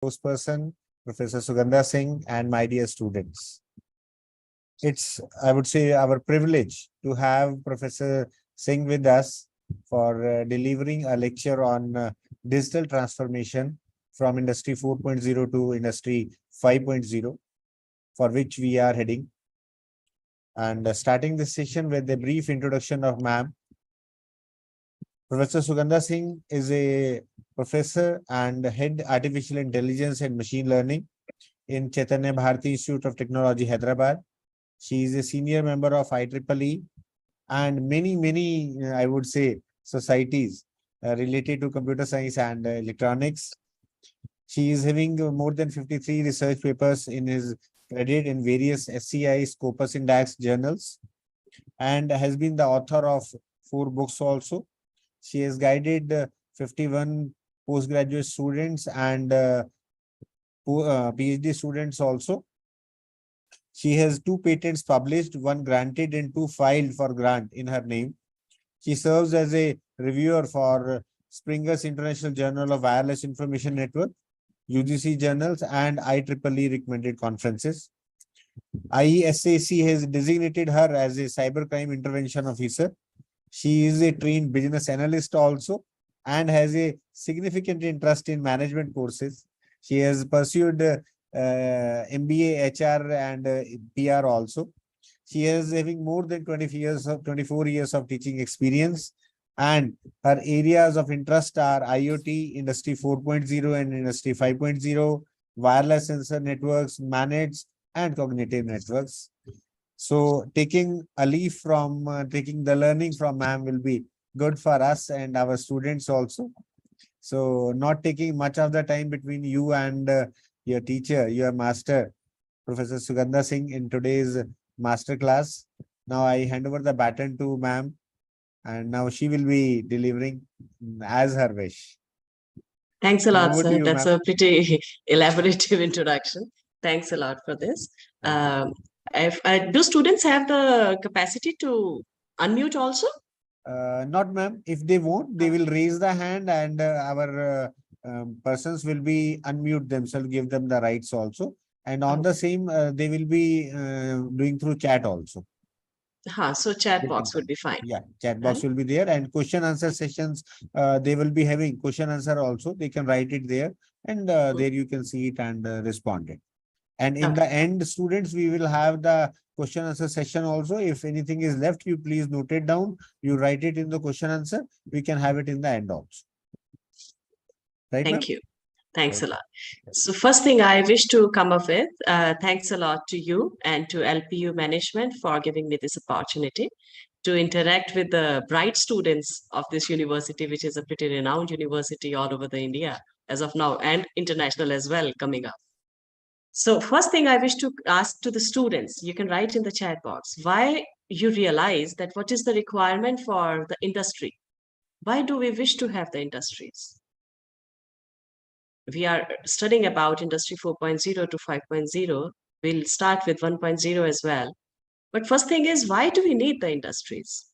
Person, Professor Sugandha Singh, and my dear students. It's, I would say, our privilege to have Professor Singh with us for delivering a lecture on digital transformation from Industry 4.0 to Industry 5.0, for which we are heading. And starting this session with a brief introduction of ma'am. Professor Sugandha Singh is a professor and head artificial intelligence and machine learning in Chaitanya Bharati Institute of Technology, Hyderabad. She is a senior member of IEEE and many, I would say, societies related to computer science and electronics. She is having more than 53 research papers in his credit in various SCI, Scopus Index journals, and has been the author of 4 books also. She has guided 51 postgraduate students and PhD students also. She has 2 patents published, 1 granted and 2 filed for grant in her name. She serves as a reviewer for Springer's International Journal of Wireless Information Network, UGC journals, and IEEE recommended conferences. IESAC has designated her as a cybercrime intervention officer. She is a trained business analyst also and has a significant interest in management courses. She has pursued MBA, HR, and PR also. She is having more than 24 years of teaching experience, and her areas of interest are IoT, Industry 4.0 and Industry 5.0, wireless sensor networks, managed and cognitive networks. So taking a leaf from taking the learning from ma'am will be good for us and our students also. So not taking much of the time between you and your teacher, your master, Professor Sugandha Singh, in today's master class. Now I hand over the baton to ma'am, and now she will be delivering as her wish. Thanks a lot, Over to sir. you, That's ma'am. a pretty elaborative introduction. Thanks a lot for this. Do students have the capacity to unmute also? Not ma'am. If they won't, they will raise the hand, and our persons will be unmute themselves, give them the rights also. And on the same, they will be doing through chat also. So chat box would be fine. Yeah, chat box will be there, and question answer sessions. They will be having question answer also. They can write it there, and there you can see it and respond it. And in the end, students, we will have the question answer session also. If anything is left, you please note it down. You write it in the question answer. We can have it in the end also. Right, Thank you. Thanks a lot. So first thing I wish to come up with, thanks a lot to you and to LPU management for giving me this opportunity to interact with the bright students of this university, which is a pretty renowned university all over the India as of now, and international as well coming up. So first thing I wish to ask to the students, you can write in the chat box, why you realize that what is the requirement for the industry? Why do we wish to have the industries? We are studying about Industry 4.0 to 5.0. We'll start with 1.0 as well. But first thing is, why do we need the industries?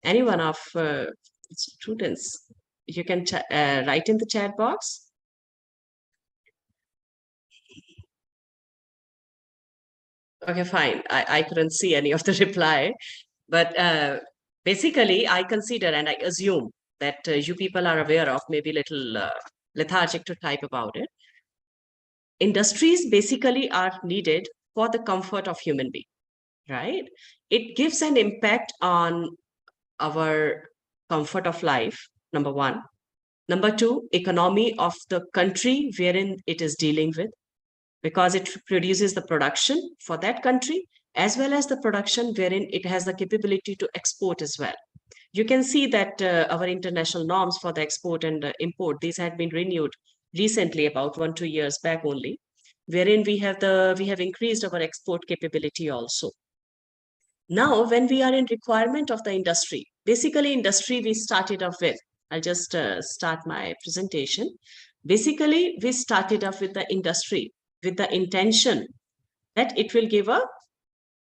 Any one of students, you can write in the chat box. Okay, fine. I couldn't see any of the reply. But basically, I consider and I assume that you people are aware of, maybe a little lethargic to type about it. Industries basically are needed for the comfort of human being, right? It gives an impact on our comfort of life, number one. Number two, economy of the country wherein it is dealing with, because it produces the production for that country, as well as the production wherein it has the capability to export as well. You can see that our international norms for the export and import, these had been renewed recently, about 1-2 years back only, wherein we have increased our export capability also. Now, when we are in requirement of the industry, basically industry we started off with, I'll just start my presentation. Basically, we started off with the industry with the intention that it will give a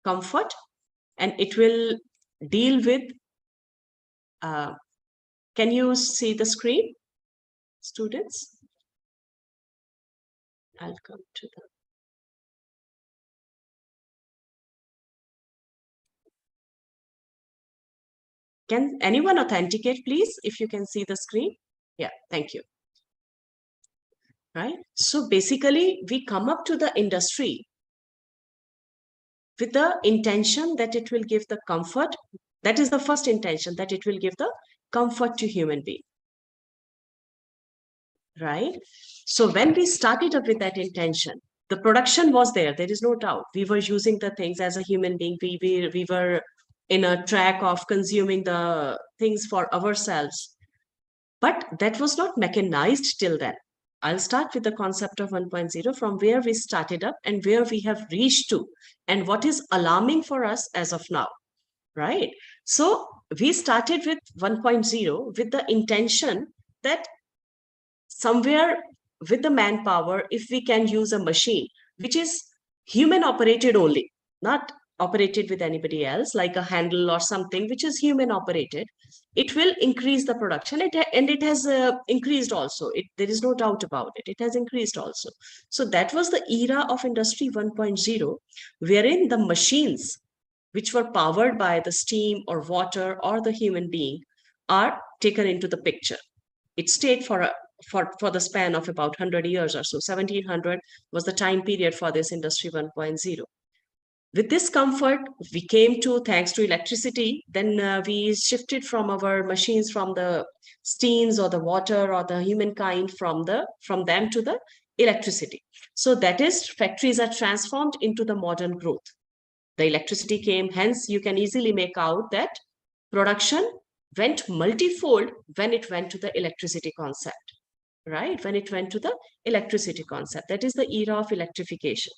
comfort and it will deal with, can you see the screen, students? I'll come to the. Can anyone authenticate, please, if you can see the screen? Yeah, thank you. Right. So basically, we come up to the industry with the intention that it will give the comfort. That is the first intention, that it will give the comfort to human being. Right. So when we started up with that intention, the production was there. There is no doubt. We were using the things as a human being. We were in a track of consuming the things for ourselves. But that was not mechanized till then. I'll start with the concept of 1.0 from where we started up and where we have reached to, and what is alarming for us as of now, right? So we started with 1.0 with the intention that somewhere with the manpower, if we can use a machine which is human operated only, not operated with anybody else, like a handle or something which is human operated, it will increase the production. And it has increased also. There is no doubt about it. It has increased also. So that was the era of Industry 1.0, wherein the machines which were powered by the steam or water or the human being are taken into the picture. It stayed for the span of about 100 years or so. 1700 was the time period for this Industry 1.0. With this comfort, we came to, thanks to electricity, then we shifted from our machines, from the steams or the water or the humankind, from them to the electricity. So that is, factories are transformed into the modern growth. The electricity came, hence you can easily make out that production went multifold when it went to the electricity concept, right? When it went to the electricity concept, that is the era of electrification.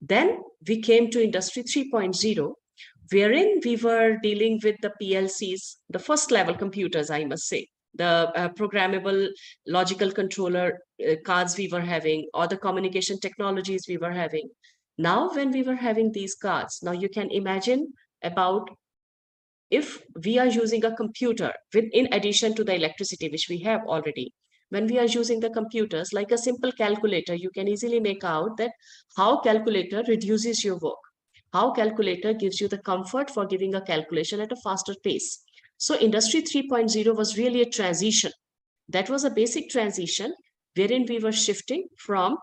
Then we came to Industry 3.0, wherein we were dealing with the PLCs, the first level computers, I must say, the programmable logical controller cards we were having, or the communication technologies we were having. Now, when we were having these cards, now you can imagine about if we are using a computer in addition to the electricity, which we have already. When we are using the computers, like a simple calculator, you can easily make out that how calculator reduces your work, how calculator gives you the comfort for giving a calculation at a faster pace. So Industry 3.0 was really a transition. That was a basic transition wherein we were shifting from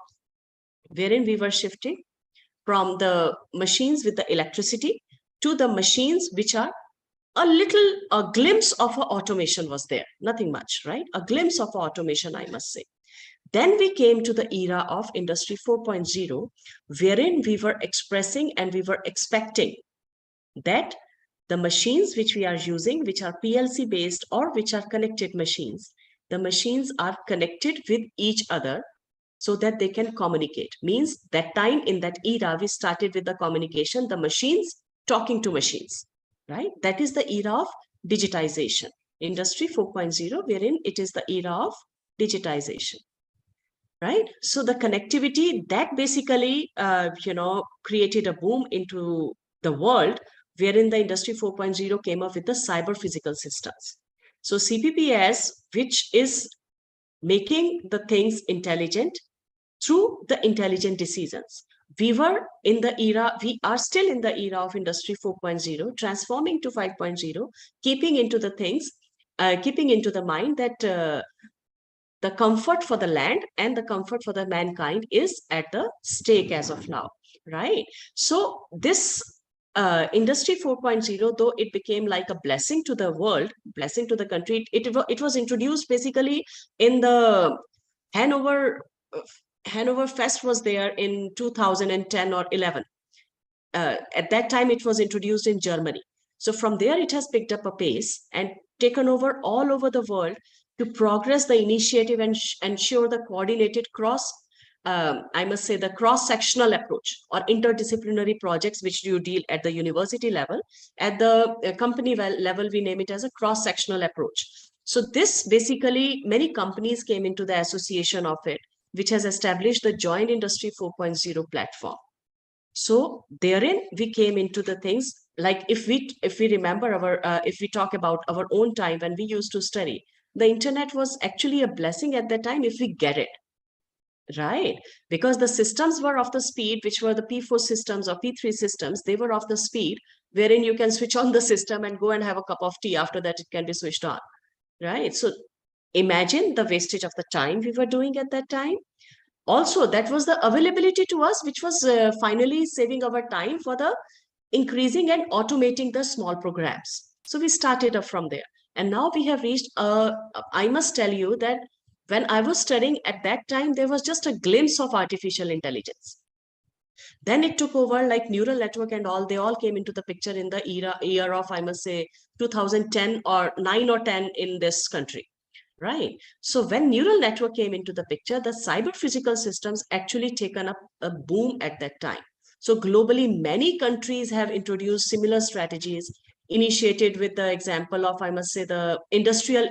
the machines with the electricity to the machines which are a glimpse of automation was there, nothing much, right? A glimpse of automation, I must say. Then we came to the era of Industry 4.0, wherein we were expressing and we were expecting that the machines which we are using, which are PLC based or which are connected machines, the machines are connected with each other so that they can communicate. Means that time in that era, we started with the communication, the machines talking to machines, right? That is the era of digitization. Industry 4.0, wherein it is the era of digitization, right? So the connectivity that basically, created a boom into the world, wherein the Industry 4.0 came up with the cyber physical systems. So CPPS, which is making the things intelligent through the intelligent decisions. We are still in the era of Industry 4.0, transforming to 5.0, keeping into the mind that the comfort for the land and the comfort for the mankind is at the stake as of now, right? So this Industry 4.0, though it became like a blessing to the world, blessing to the country, it was introduced basically in the Hanover Fest was there in 2010 or 11. At that time, it was introduced in Germany. So from there, it has picked up a pace and taken over all over the world to progress the initiative and ensure the coordinated the cross-sectional approach or interdisciplinary projects which you deal at the university level. At the company level, we name it as a cross-sectional approach. So this basically, many companies came into the association of it, which has established the Joint Industry 4.0 platform. So therein, we came into the things like if we remember if we talk about our own time when we used to study, the internet was actually a blessing at that time if we get it. right? Because the systems were of the speed, which were the P4 systems or P3 systems, they were of the speed wherein you can switch on the system and go and have a cup of tea. After that, it can be switched on, right? So imagine the wastage of the time we were doing at that time. Also, that was the availability to us, which was finally saving our time for the increasing and automating the small programs. So we started up from there. And now we have reached, I must tell you that when I was studying at that time, there was just a glimpse of artificial intelligence. Then it took over, like neural network and all, they all came into the picture in the year of, I must say, 2010 or 9 or 10 in this country. Right. So when neural network came into the picture, the cyber physical systems actually taken up a boom at that time. So globally, many countries have introduced similar strategies, initiated with the example of, I must say, the industrial,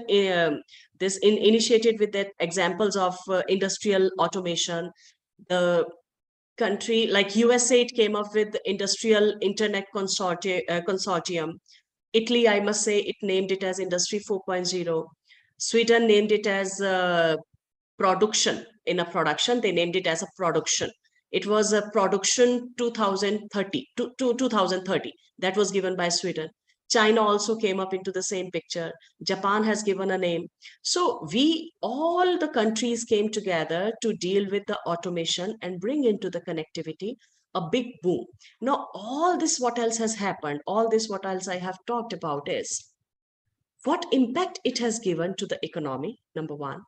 initiated with the examples of industrial automation. The country like USA, it came up with the Industrial Internet Consortium. Italy, I must say, it named it as Industry 4.0. Sweden named it as production. In a production, they named it as a production. It was a production 2030 to 2030. That was given by Sweden. China also came up into the same picture. Japan has given a name. So all the countries came together to deal with the automation and bring into the connectivity a big boom. Now, all this, what else has happened? All this, what else I have talked about is what impact it has given to the economy, number one,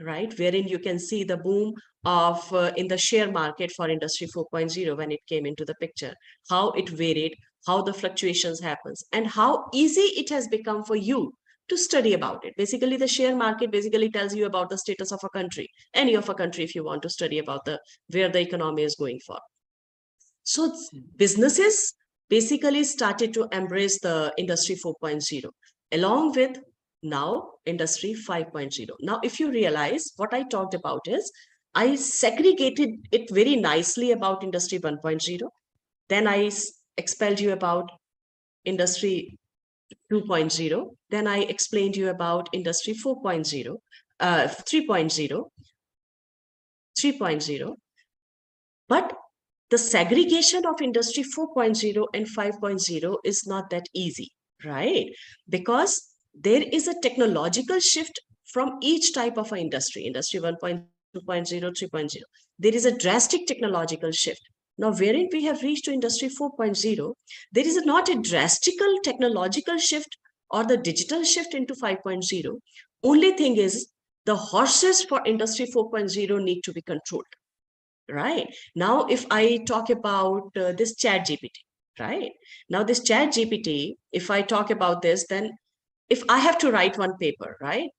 right? Wherein you can see the boom of in the share market for Industry 4.0 when it came into the picture, how it varied, how the fluctuations happens, and how easy it has become for you to study about it. Basically, the share market basically tells you about the status of a country, any of a country, if you want to study about where the economy is going for. So businesses basically started to embrace the Industry 4.0 along with now Industry 5.0. Now, if you realize what I talked about is I segregated it very nicely about Industry 1.0. Then I expelled you about Industry 2.0. Then I explained you about Industry 4.0, 3.0, 3.0. But the segregation of Industry 4.0 and 5.0 is not that easy, right? Because there is a technological shift from each type of an industry, Industry 1.0, 2.0, 3.0. There is a drastic technological shift. Now, wherein we have reached to Industry 4.0, there is not a drastic technological shift or the digital shift into 5.0. Only thing is the horses for Industry 4.0 need to be controlled. Right. Now, if I talk about this Chat GPT, right? Now, this Chat GPT, if I talk about this, then if I have to write one paper, right?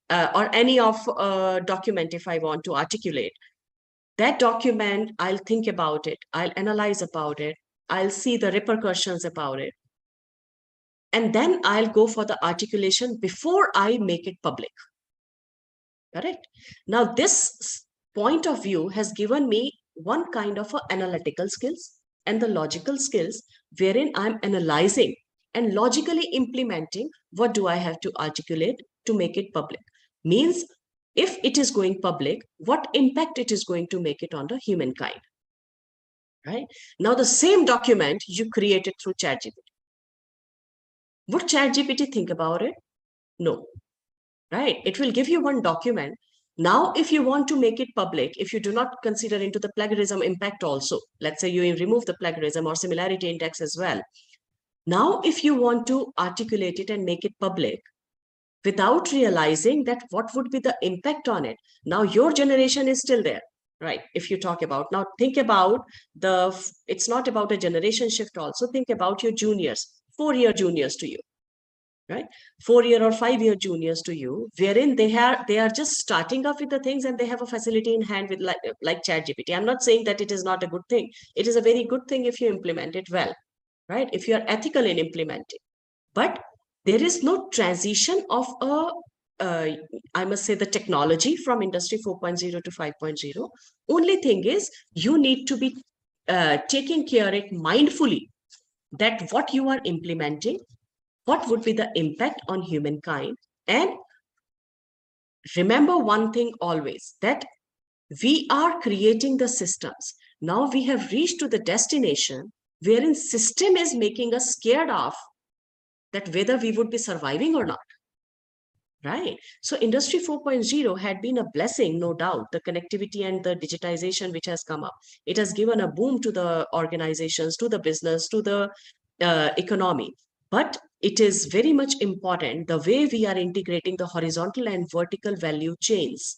Or any of document, if I want to articulate, that document, I'll think about it, I'll analyze about it, I'll see the repercussions about it. And then I'll go for the articulation before I make it public. Correct? Now, this point of view has given me one kind of analytical skills and the logical skills wherein I'm analyzing and logically implementing what do I have to articulate to make it public. Means if it is going public, what impact it is going to make it on the humankind. Right? Now, the same document you created through ChatGPT. Would ChatGPT think about it? No. Right? It will give you one document. Now, if you want to make it public, if you do not consider into the plagiarism impact also, let's say you remove the plagiarism or similarity index as well. Now, if you want to articulate it and make it public without realizing that what would be the impact on it. Now, your generation is still there, right? If you talk about, now think about it's not about a generation shift also, think about your juniors, 4-year juniors to you. Right, 4-year or 5-year juniors to you, wherein they are just starting off with the things and they have a facility in hand with like ChatGPT. I'm not saying that it is not a good thing. It is a very good thing if you implement it well, right? If you are ethical in implementing, but there is no transition of I must say the technology from Industry 4.0 to 5.0. Only thing is you need to be taking care it mindfully that what you are implementing, what would be the impact on humankind? And remember one thing always, that We are creating the systems. Now we have reached to the destination wherein system is making us scared of that whether we would be surviving or not. Right. So Industry 4.0 had been a blessing, no doubt, the connectivity and the digitization which has come up. It has given a boom to the organizations, to the business, to the economy. But it is very much important the way we are integrating the horizontal and vertical value chains,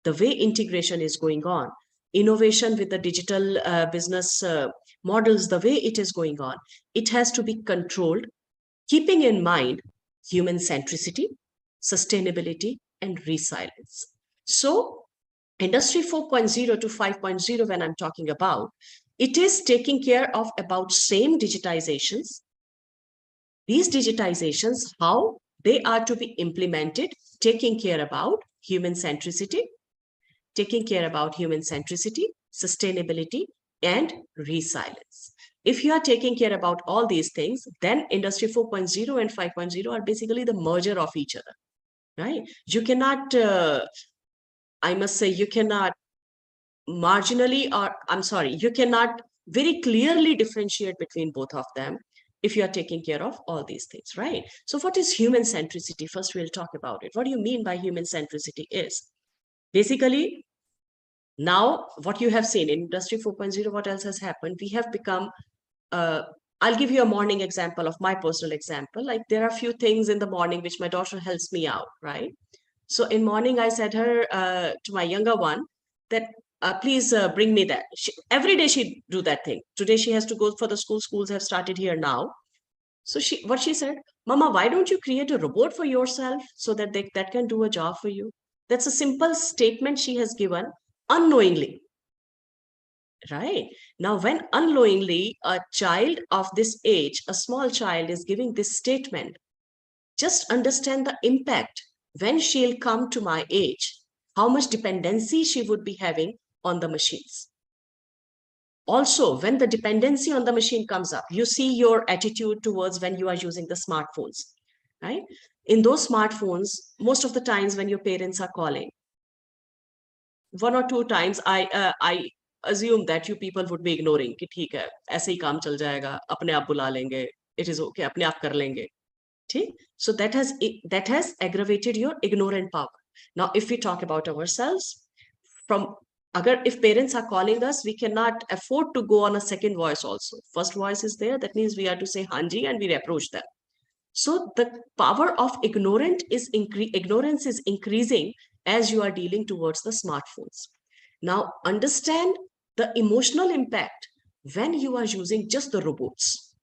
the way integration is going on, innovation with the digital business models, the way it is going on, it has to be controlled, keeping in mind human centricity, sustainability, and resilience. So, Industry 4.0 to 5.0, when I'm talking about, it is taking care of about same digitizations. These digitizations, how they are to be implemented, taking care about human centricity, sustainability, and resilience. If you are taking care about all these things, then Industry 4.0 and 5.0 are basically the merger of each other, right? You cannot, I must say, you cannot marginally, or I'm sorry, you cannot very clearly differentiate between both of them if you are taking care of all these things, right? So what is human centricity? First, we'll talk about it. What do you mean by human centricity is basically, now what you have seen in Industry 4.0, what else has happened? We have become, I'll give you a morning example of my personal example. Like there are a few things in the morning which my daughter helps me out, right? So in morning, I said her to my younger one that please bring me that. Every day she do that thing. Today she has to go for the school. Schools have started here now. So what she said, Mama, why don't you create a robot for yourself so that that can do a job for you? That's a simple statement she has given unknowingly. Right. Now, when unknowingly a child of this age, a small child is giving this statement, just understand the impact when she'll come to my age, how much dependency she would be having on the machines. Also, when the dependency on the machine comes up, you see your attitude towards when you are using the smartphones, right? In those smartphones, most of the times when your parents are calling, one or two times I assume that you people would be ignoring कि ठीक है ऐसे ही काम चल जाएगा अपने आप बुला लेंगे it is okay अपने आप कर लेंगे ठीक so that has aggravated your ignorant power. Now if we talk about ourselves, from agar if parents are calling us, we cannot afford to go on a second voice also. First voice is there, that means we have to say hanji and we approach them. So the power of ignorance is increasing as you are dealing towards the smartphones. Now understand the emotional impact when you are using just the robots,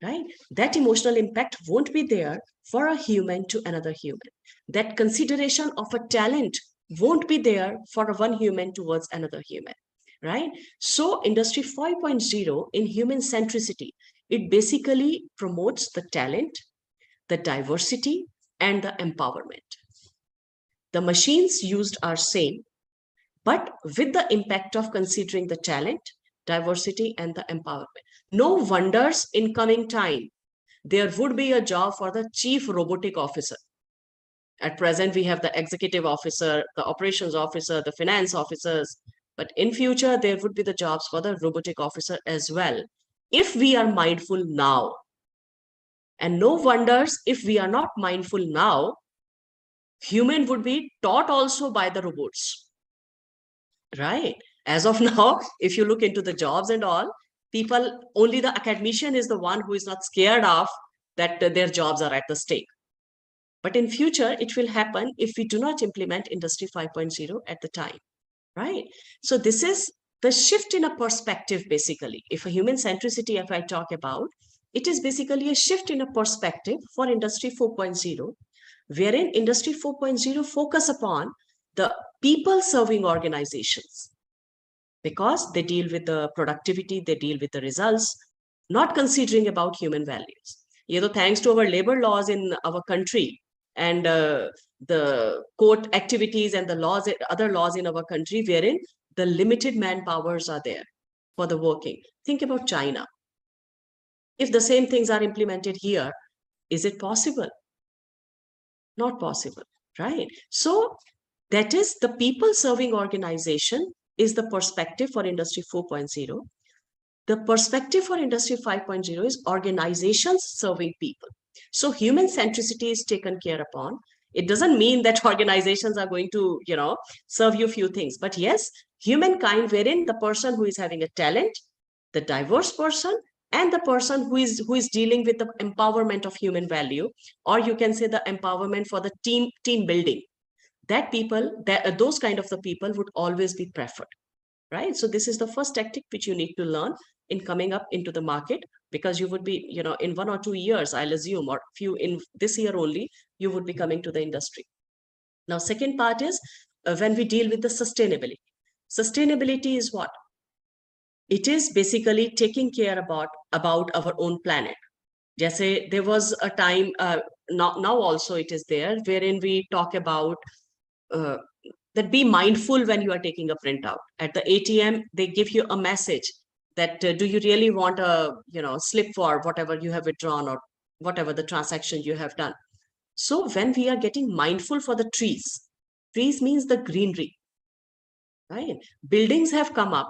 right? That emotional impact won't be there for a human to another human. That consideration of a talent won't be there for one human towards another human, right? So Industry 5.0 in human centricity, it basically promotes the talent, the diversity, and the empowerment. The machines used are same, but with the impact of considering the talent, diversity, and the empowerment. No wonders in coming time, there would be a job for the chief robotic officer. At present, we have the executive officer, the operations officer, the finance officers, but in future, there would be the jobs for the robotic officer as well, if we are mindful now. And no wonders, if we are not mindful now, human would be taught also by the robots, right? As of now, if you look into the jobs and all, people, only the academician is the one who is not scared of that their jobs are at the stake. But in future, it will happen if we do not implement Industry 5.0 at the time, right? So this is the shift in a perspective, basically. If a human centricity, if I talk about, it is basically a shift in a perspective for Industry 4.0, wherein Industry 4.0 focus upon the people serving organizations, because they deal with the productivity, they deal with the results, not considering about human values. Thanks to our labor laws in our country and the court activities and the laws, other laws in our country, wherein the limited manpowers are there for the working. Think about China. If the same things are implemented here, is it possible? Not possible, right? So That is, the people serving organization is the perspective for Industry 4.0. The perspective for Industry 5.0 is organizations serving people. So human centricity is taken care upon. It doesn't mean that organizations are going to, serve you few things, but yes, humankind, wherein the person who is having a talent, the diverse person, and the person who is dealing with the empowerment of human value, or you can say the empowerment for the team building, those kind of the people would always be preferred, right? So this is the first tactic which you need to learn in coming up into the market, because you would be, in 1 or 2 years, I'll assume, or few in this year only, you would be coming to the industry. Now, second part is when we deal with the sustainability. Sustainability is what? It is basically taking care about our own planet. Jesse, there was a time, now also it is there, wherein we talk about that be mindful when you are taking a printout. At the ATM, they give you a message that do you really want a slip for whatever you have withdrawn or whatever the transaction you have done. So when we are getting mindful for the trees means the greenery, right? Buildings have come up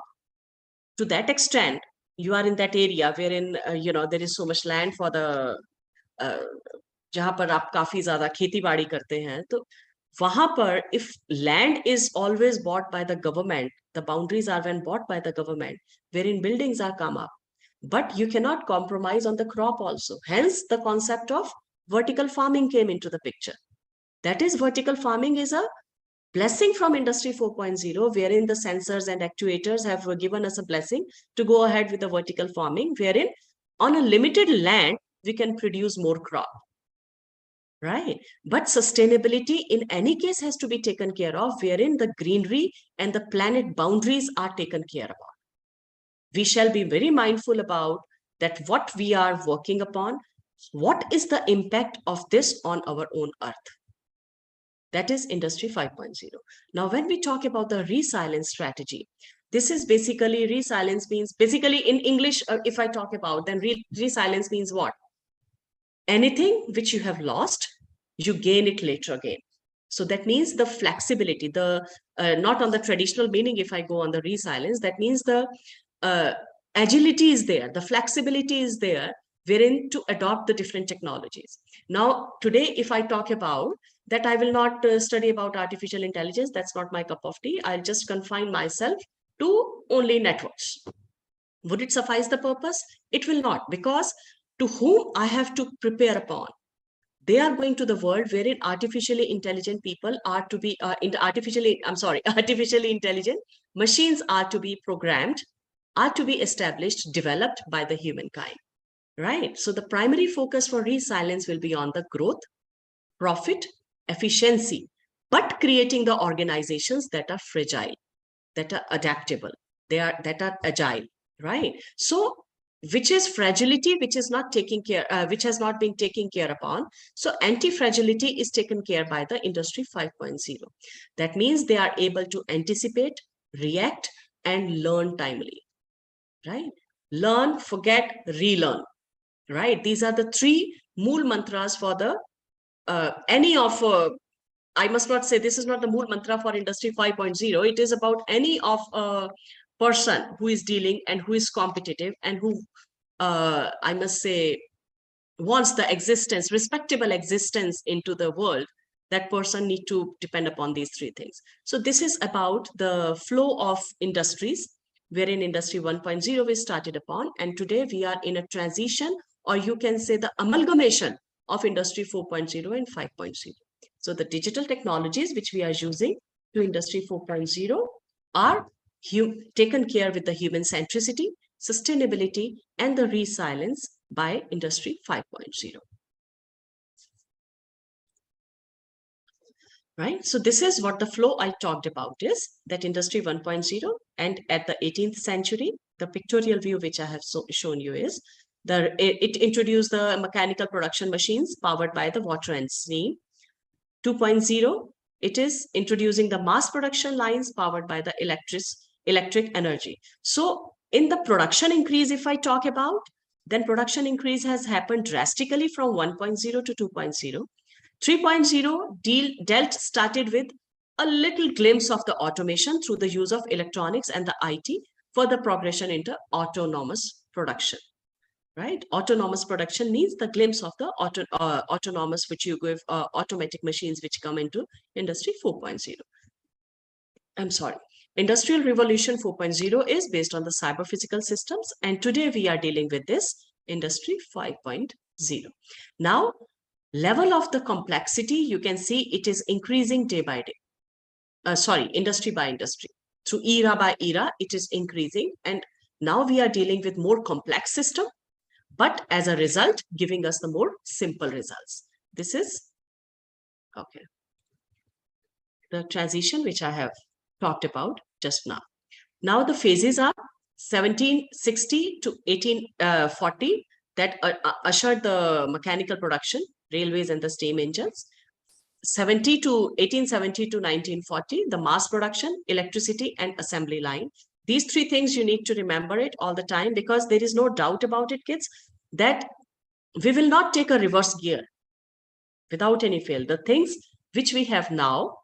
to that extent. You are in that area wherein there is so much land for the जहां पर आप काफी ज्यादा खेती बाड़ी करते हैं, तो वहां पर if land is always bought by the government, the boundaries are when bought by the government, wherein buildings are come up, but you cannot compromise on the crop also. Hence the concept of vertical farming came into the picture. That is, vertical farming is a blessing from Industry 4.0, wherein the sensors and actuators have given us a blessing to go ahead with the vertical farming, wherein on a limited land we can produce more crop. Right. But sustainability in any case has to be taken care of, wherein the greenery and the planet boundaries are taken care of. We shall be very mindful about that what we are working upon, what is the impact of this on our own earth. That is Industry 5.0. Now, when we talk about the resilience strategy, this is basically resilience means basically in English, if I talk about, then resilience means what? Anything which you have lost, you gain it later again. So that means the flexibility, the not on the traditional meaning, if I go on the resilience, that means the agility is there, the flexibility is there, wherein to adopt the different technologies. Now, today, if I talk about that, I will not study about artificial intelligence. That's not my cup of tea. I'll just confine myself to only networks. Would it suffice the purpose? It will not, because to whom I have to prepare upon, they are going to the world wherein artificially intelligent people are to be artificially intelligent machines are to be programmed, are to be established, developed by the humankind, right? So the primary focus for resilience will be on the growth, profit, efficiency, but creating the organizations that are fragile, that are adaptable, that are agile, right? So which is fragility, which is not taking care, which has not been taken care upon. So anti-fragility is taken care by the Industry 5.0. That means they are able to anticipate, react, and learn timely, right? Learn, forget, relearn, right? These are the three mool mantras for the any of I must not say this is not the mool mantra for Industry 5.0. It is about any of person who is dealing and who is competitive and who I must say wants the existence, respectable existence into the world. That person need to depend upon these three things. So this is about the flow of industries, wherein Industry 1.0 is started upon, and today we are in a transition, or you can say the amalgamation of Industry 4.0 and 5.0. So the digital technologies which we are using to Industry 4.0 are taken care with the human centricity, sustainability, and the resilience by Industry 5.0. Right? So this is what the flow I talked about is, that Industry 1.0, and at the 18th century, the pictorial view which I have shown you is, it introduced the mechanical production machines powered by the water and steam. 2.0, it is introducing the mass production lines powered by the electric energy. So in the production increase, if I talk about, then production increase has happened drastically from 1.0 to 2.0. 3.0 started with a little glimpse of the automation through the use of electronics and the IT for the progression into autonomous production. Right? Autonomous production means the glimpse of the autonomous, which you give automatic machines which come into Industry 4.0. I'm sorry. Industrial Revolution 4.0 is based on the cyber physical systems. And today we are dealing with this Industry 5.0. Now, level of the complexity, you can see it is increasing day by day. Industry by industry. Through era by era, it is increasing. And now we are dealing with more complex system, but as a result, giving us the more simple results. This is, okay, the transition which I have talked about just now. Now the phases are 1760 to 1840 that ushered the mechanical production, railways and the steam engines. 1870 to 1940, the mass production, electricity and assembly line. These three things you need to remember it all the time, because there is no doubt about it, kids, that we will not take a reverse gear without any fail. The things which we have now,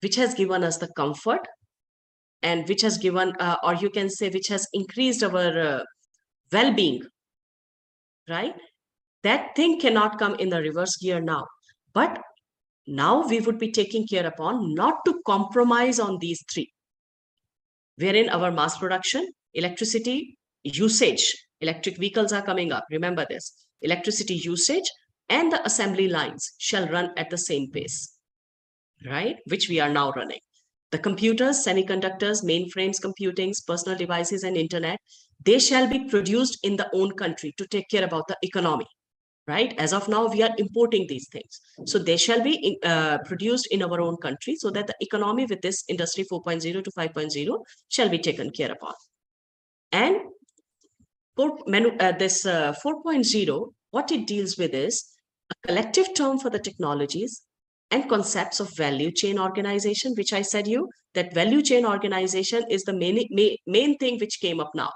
which has given us the comfort and which has given, or you can say, which has increased our well-being, right? That thing cannot come in the reverse gear now. But now we would be taking care upon not to compromise on these three, wherein our mass production, electricity usage, electric vehicles are coming up. Remember this, electricity usage and the assembly lines shall run at the same pace, right? Which we are now running. The computers, semiconductors, mainframes, computings, personal devices, and internet, they shall be produced in the own country to take care about the economy, right? As of now, we are importing these things. So they shall be produced in our own country so that the economy with this Industry 4.0 to 5.0 shall be taken care upon. And this 4.0, what it deals with is a collective term for the technologies and concepts of value chain organization, which I said you, that value chain organization is the main thing which came up now.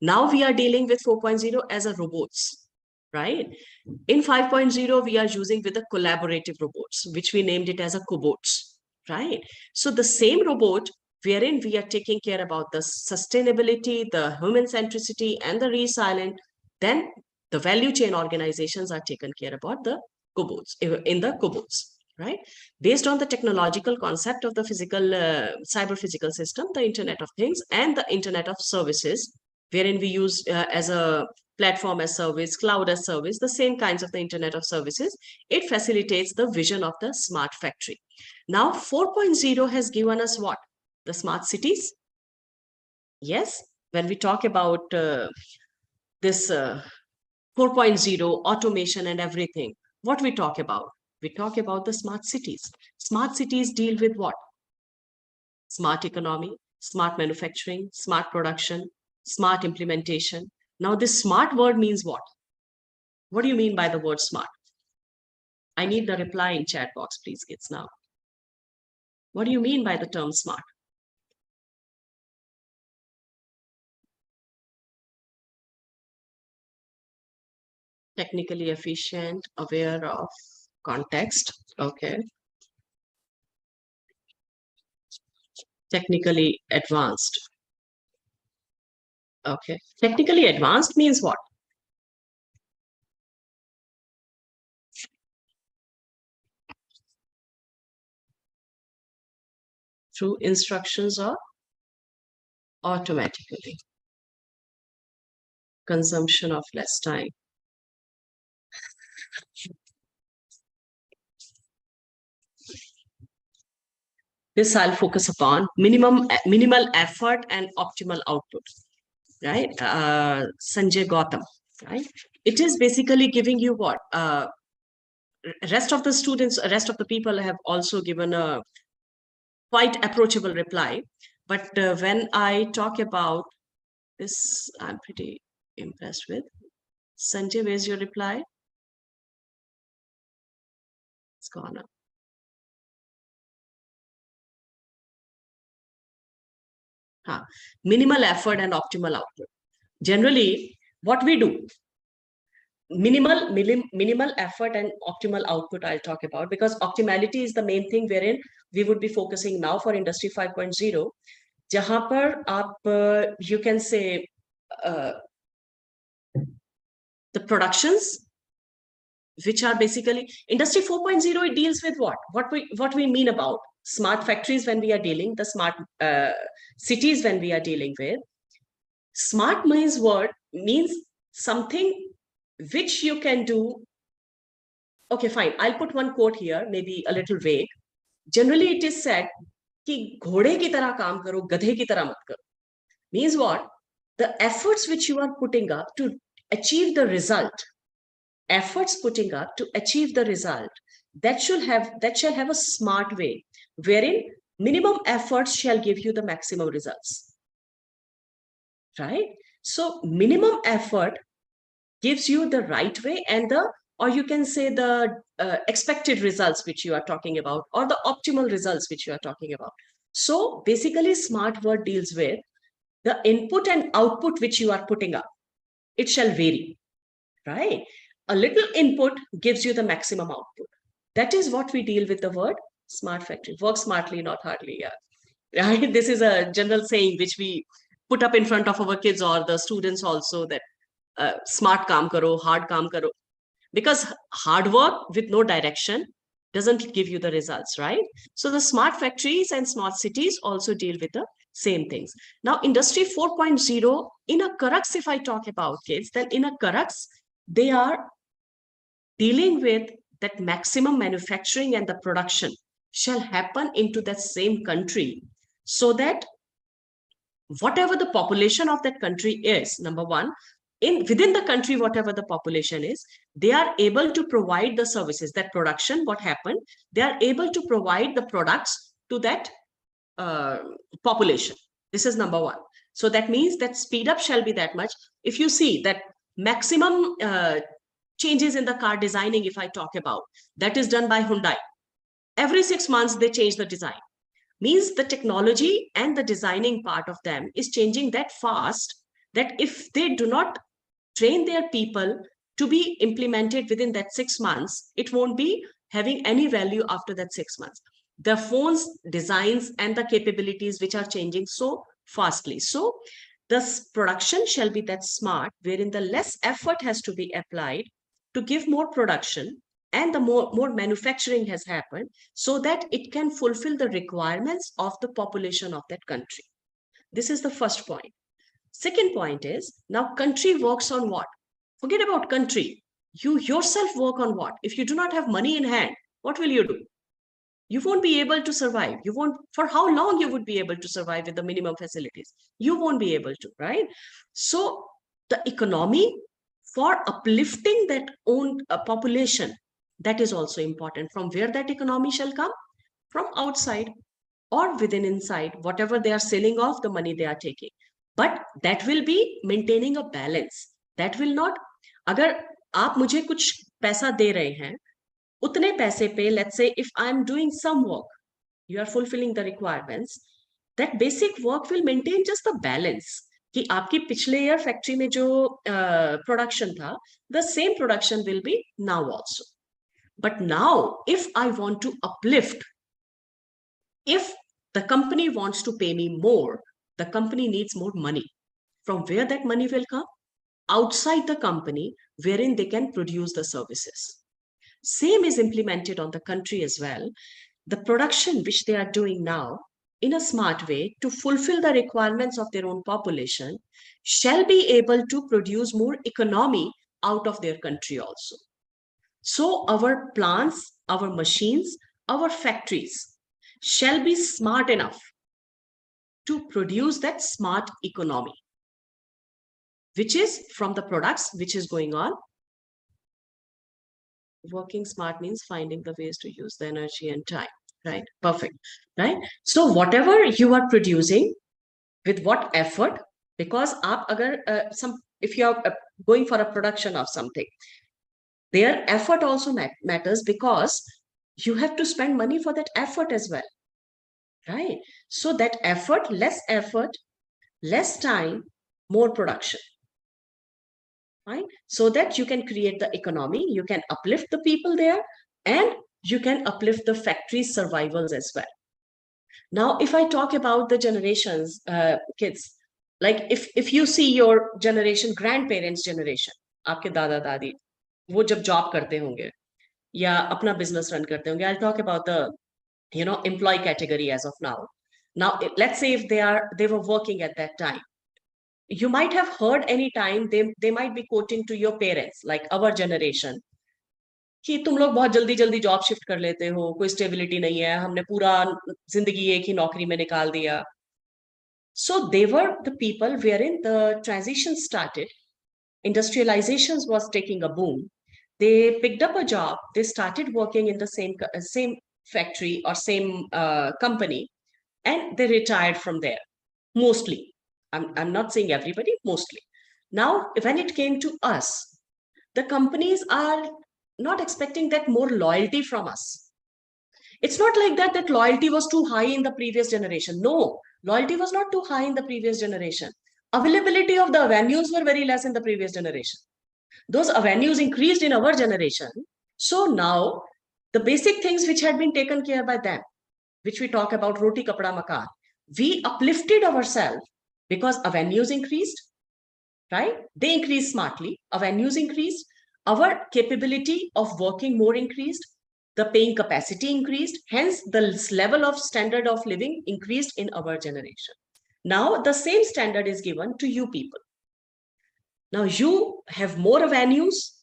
Now we are dealing with 4.0 as a robots, right? In 5.0, we are using with the collaborative robots, which we named it as a cobots, right? So the same robot wherein we are taking care about the sustainability, the human centricity, and the resilient, then the value chain organizations are taken care about the cobots, in the cobots, right? Based on the technological concept of the physical, cyber physical system, the Internet of Things, and the Internet of Services, wherein we use as a platform as service, cloud as service, the same kinds of the Internet of Services, it facilitates the vision of the smart factory. Now, 4.0 has given us what? The smart cities. Yes, when we talk about this 4.0, automation and everything, what we talk about? We talk about the smart cities. Smart cities deal with what? Smart economy, smart manufacturing, smart production, smart implementation. Now, this smart word means what? What do you mean by the word smart? I need the reply in chat box, please, kids, now. What do you mean by the term smart? Technically efficient, aware of context. Okay. Technically advanced. Okay. Technically advanced means what? Through instructions or automatically. Consumption of less time. This I'll focus upon minimal effort and optimal output, right? Sanjay Gautam, right? It is basically giving you what? Rest of the students, rest of the people have also given a quite approachable reply. But when I talk about this, I'm pretty impressed with. Sanjay, where's your reply? It's gone up. Minimal effort and optimal output. Generally, what we do, minimal effort and optimal output I'll talk about, because optimality is the main thing wherein we would be focusing now for Industry 5.0, जहां पर आप you can say the productions which are basically Industry 4.0. It deals with what we mean about smart factories when we are dealing, the smart cities when we are dealing with. Smart means something which you can do. Okay, fine. I'll put one quote here, maybe a little vague. Generally, it is said कि घोड़े की तरह काम करो, गधे की तरह मत करो. Means what? The efforts which you are putting up to achieve the result, that shall have a smart way, wherein minimum efforts shall give you the maximum results. Right? So minimum effort gives you the right way and or you can say the expected results which you are talking about, or the optimal results which you are talking about. So basically, smart word deals with the input and output which you are putting up. It shall vary, right? A little input gives you the maximum output. That is what we deal with the word smart factory. Work smartly, not hardly. Yeah. Right? This is a general saying which we put up in front of our kids or the students also, that smart kaam karo, hard kaam karo. Because hard work with no direction doesn't give you the results, right? So the smart factories and smart cities also deal with the same things. Now, Industry 4.0, in a Crux, if I talk about kids, then in a Crux, they are dealing with that maximum manufacturing and the production shall happen into that same country, so that whatever the population of that country is, number one, within the country, whatever the population is, they are able to provide the services, that production, what happened, they are able to provide the products to that population. This is number one. So that means that speed up shall be that much. If you see that maximum changes in the car designing, if I talk about, that is done by Hyundai. Every 6 months, they change the design. Means the technology and the designing part of them is changing that fast, that if they do not train their people to be implemented within that 6 months, it won't be having any value after that 6 months. The phones, designs, and the capabilities which are changing so fastly. So the production shall be that smart, wherein the less effort has to be applied to give more production, and the more manufacturing has happened, so that it can fulfill the requirements of the population of that country. This is the first point. Second point is, now country works on what? Forget about country. You yourself work on what? If you do not have money in hand, what will you do? You won't be able to survive. You won't, for how long you would be able to survive with the minimum facilities? You won't be able to, right? So the economy, for uplifting that own population, that is also important. From where that economy shall come? From outside or within inside, whatever they are selling off, the money they are taking. But that will be maintaining a balance. That will not, अगर आप मुझे कुछ पैसा दे रहे हैं, उतने पैसे पे, let's say if I'm doing some work, you are fulfilling the requirements, that basic work will maintain just the balance. कि आपकी पिछले ईयर फैक्ट्री में जो प्रोडक्शन था, the same production will be now also. But now, if I want to uplift, if the company wants to pay me more, the company needs more money. From where that money will come? Outside the company, wherein they can produce the services. Same is implemented on the country as well. The production which they are doing now in a smart way to fulfill the requirements of their own population shall be able to produce more economy out of their country also. So our plants, our machines, our factories shall be smart enough to produce that smart economy, which is from the products which is going on. Working smart means finding the ways to use the energy and time, right? Perfect, right? So whatever you are producing, with what effort, because if you are going for a production of something, their effort also matters, because you have to spend money for that effort as well, right? So that effort, less time, more production, right? So that you can create the economy, you can uplift the people there, and you can uplift the factory survivals as well. Now, if I talk about the generations, kids, like if you see your generation, grandparents generation, आपके दादा दादी, वो जब job करते होंगे या अपना business run करते होंगे, I'll talk about the employee category as of now. Now, let's say if they were working at that time, you might have heard any time they might be quoting to your parents, like our generation, कि तुम लोग बहुत जल्दी जल्दी job shift कर लेते हो, कोई स्टेबिलिटी नहीं है, हमने पूरा जिंदगी एक ही नौकरी में निकाल दिया. So they were the people wherein the transition started, industrializations was taking a boom. They picked up a job, they started working in the same factory or same company, and they retired from there, mostly. I'm not saying everybody, mostly. Now, when it came to us, the companies are not expecting that more loyalty from us. It's not like that loyalty was too high in the previous generation. No, loyalty was not too high in the previous generation. Availability of the avenues were very less in the previous generation. Those avenues increased in our generation. So now the basic things which had been taken care by them, which we talk about roti kapda makan, we uplifted ourselves because avenues increased, right? They increased smartly, avenues increased, our capability of working more increased, the paying capacity increased, hence the level of standard of living increased in our generation. Now the same standard is given to you people. Now you have more avenues,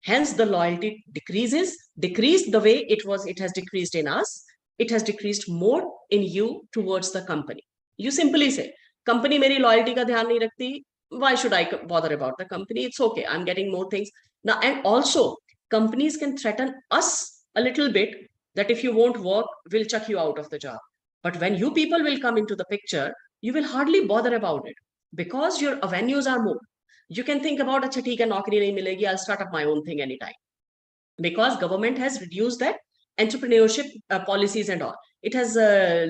hence the loyalty decreased the way it has decreased in us. It has decreased more in you towards the company. You simply say, company meri loyalty ka dhyan nahi rakhti, why should I bother about the company? It's okay, I'm getting more things. Now, and also companies can threaten us a little bit that if you won't work, we'll chuck you out of the job. But when you people will come into the picture, you will hardly bother about it because your avenues are more. You can think about, acha theek hai, naukri nahi milegi, I'll start up my own thing anytime. Because government has reduced that entrepreneurship policies and all. It has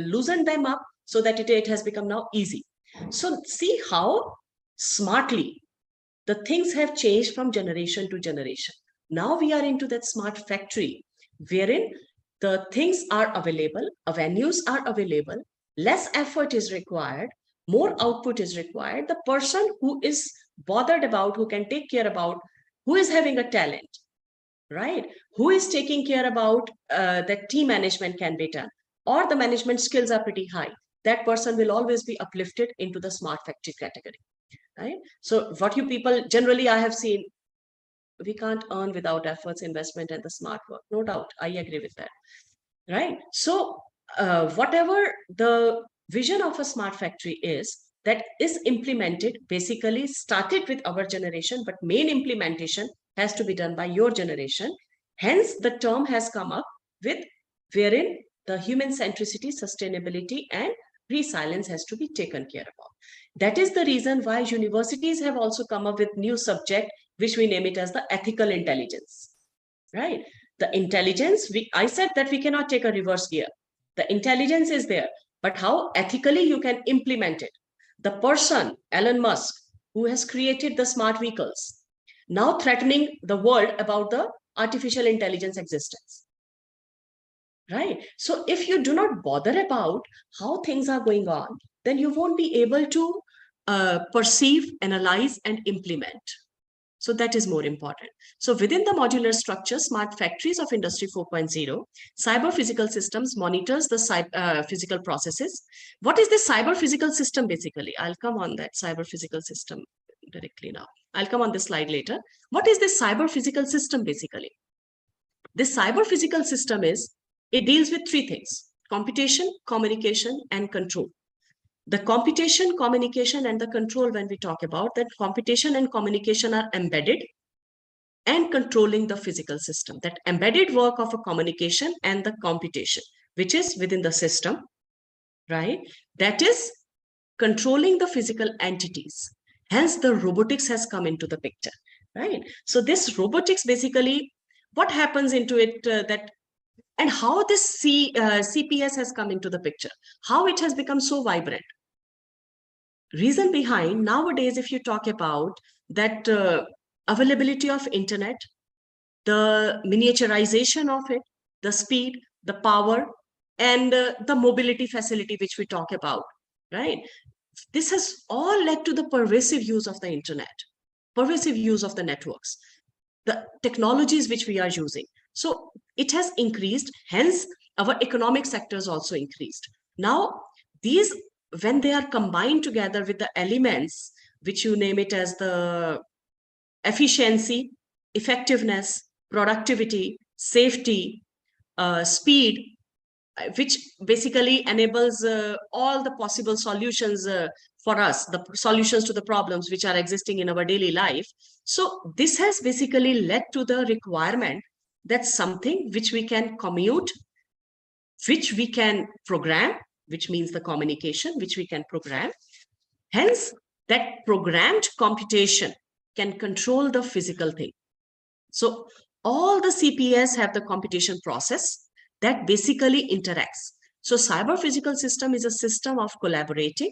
loosened them up so that it has become now easy. So see how smartly the things have changed from generation to generation. Now we are into that smart factory wherein the things are available, avenues are available, less effort is required, more output is required. The person who is bothered about, who can take care about, who is having a talent, right? Who is taking care about that team management can be done, or the management skills are pretty high, that person will always be uplifted into the smart factory category, right? So what you people, generally I have seen, we can't earn without efforts, investment, and the smart work. No doubt, I agree with that, right? So whatever the vision of a smart factory is, that is implemented, basically started with our generation, but main implementation has to be done by your generation. Hence, the term has come up with wherein the human centricity, sustainability, and resilience has to be taken care of. That is the reason why universities have also come up with new subject, which we name it as the ethical intelligence, right? The intelligence, I said that we cannot take a reverse gear. The intelligence is there, but how ethically you can implement it. The person, Elon Musk, who has created the smart vehicles, now threatening the world about the artificial intelligence existence, right? So if you do not bother about how things are going on, then you won't be able to perceive, analyze, and implement. So that is more important. So within the modular structure, smart factories of Industry 4.0, cyber physical systems monitors the physical processes. What is the cyber physical system basically? I'll come on that cyber physical system directly now. I'll come on this slide later. What is this cyber physical system basically? This cyber physical system it deals with three things: computation, communication, and control. The computation, communication, and the control, when we talk about that, computation and communication are embedded and controlling the physical system. That embedded work of a communication and the computation, which is within the system, right? That is controlling the physical entities. Hence, the robotics has come into the picture, right? So this robotics, basically, what happens into it, and how this CPS has come into the picture, how it has become so vibrant. Reason behind, nowadays, if you talk about that availability of internet, the miniaturization of it, the speed, the power, and the mobility facility which we talk about, right? This has all led to the pervasive use of the internet, pervasive use of the networks, the technologies which we are using. So it has increased, hence our economic sectors also increased. Now, these, when they are combined together with the elements, which you name it as the efficiency, effectiveness, productivity, safety, speed, which basically enables all the possible solutions for us, the solutions to the problems which are existing in our daily life. So this has basically led to the requirement that something which we can commute, which we can program, which means the communication, which we can program. Hence, that programmed computation can control the physical thing. So all the CPS have the computation process that basically interacts. So cyber physical system is a system of collaborating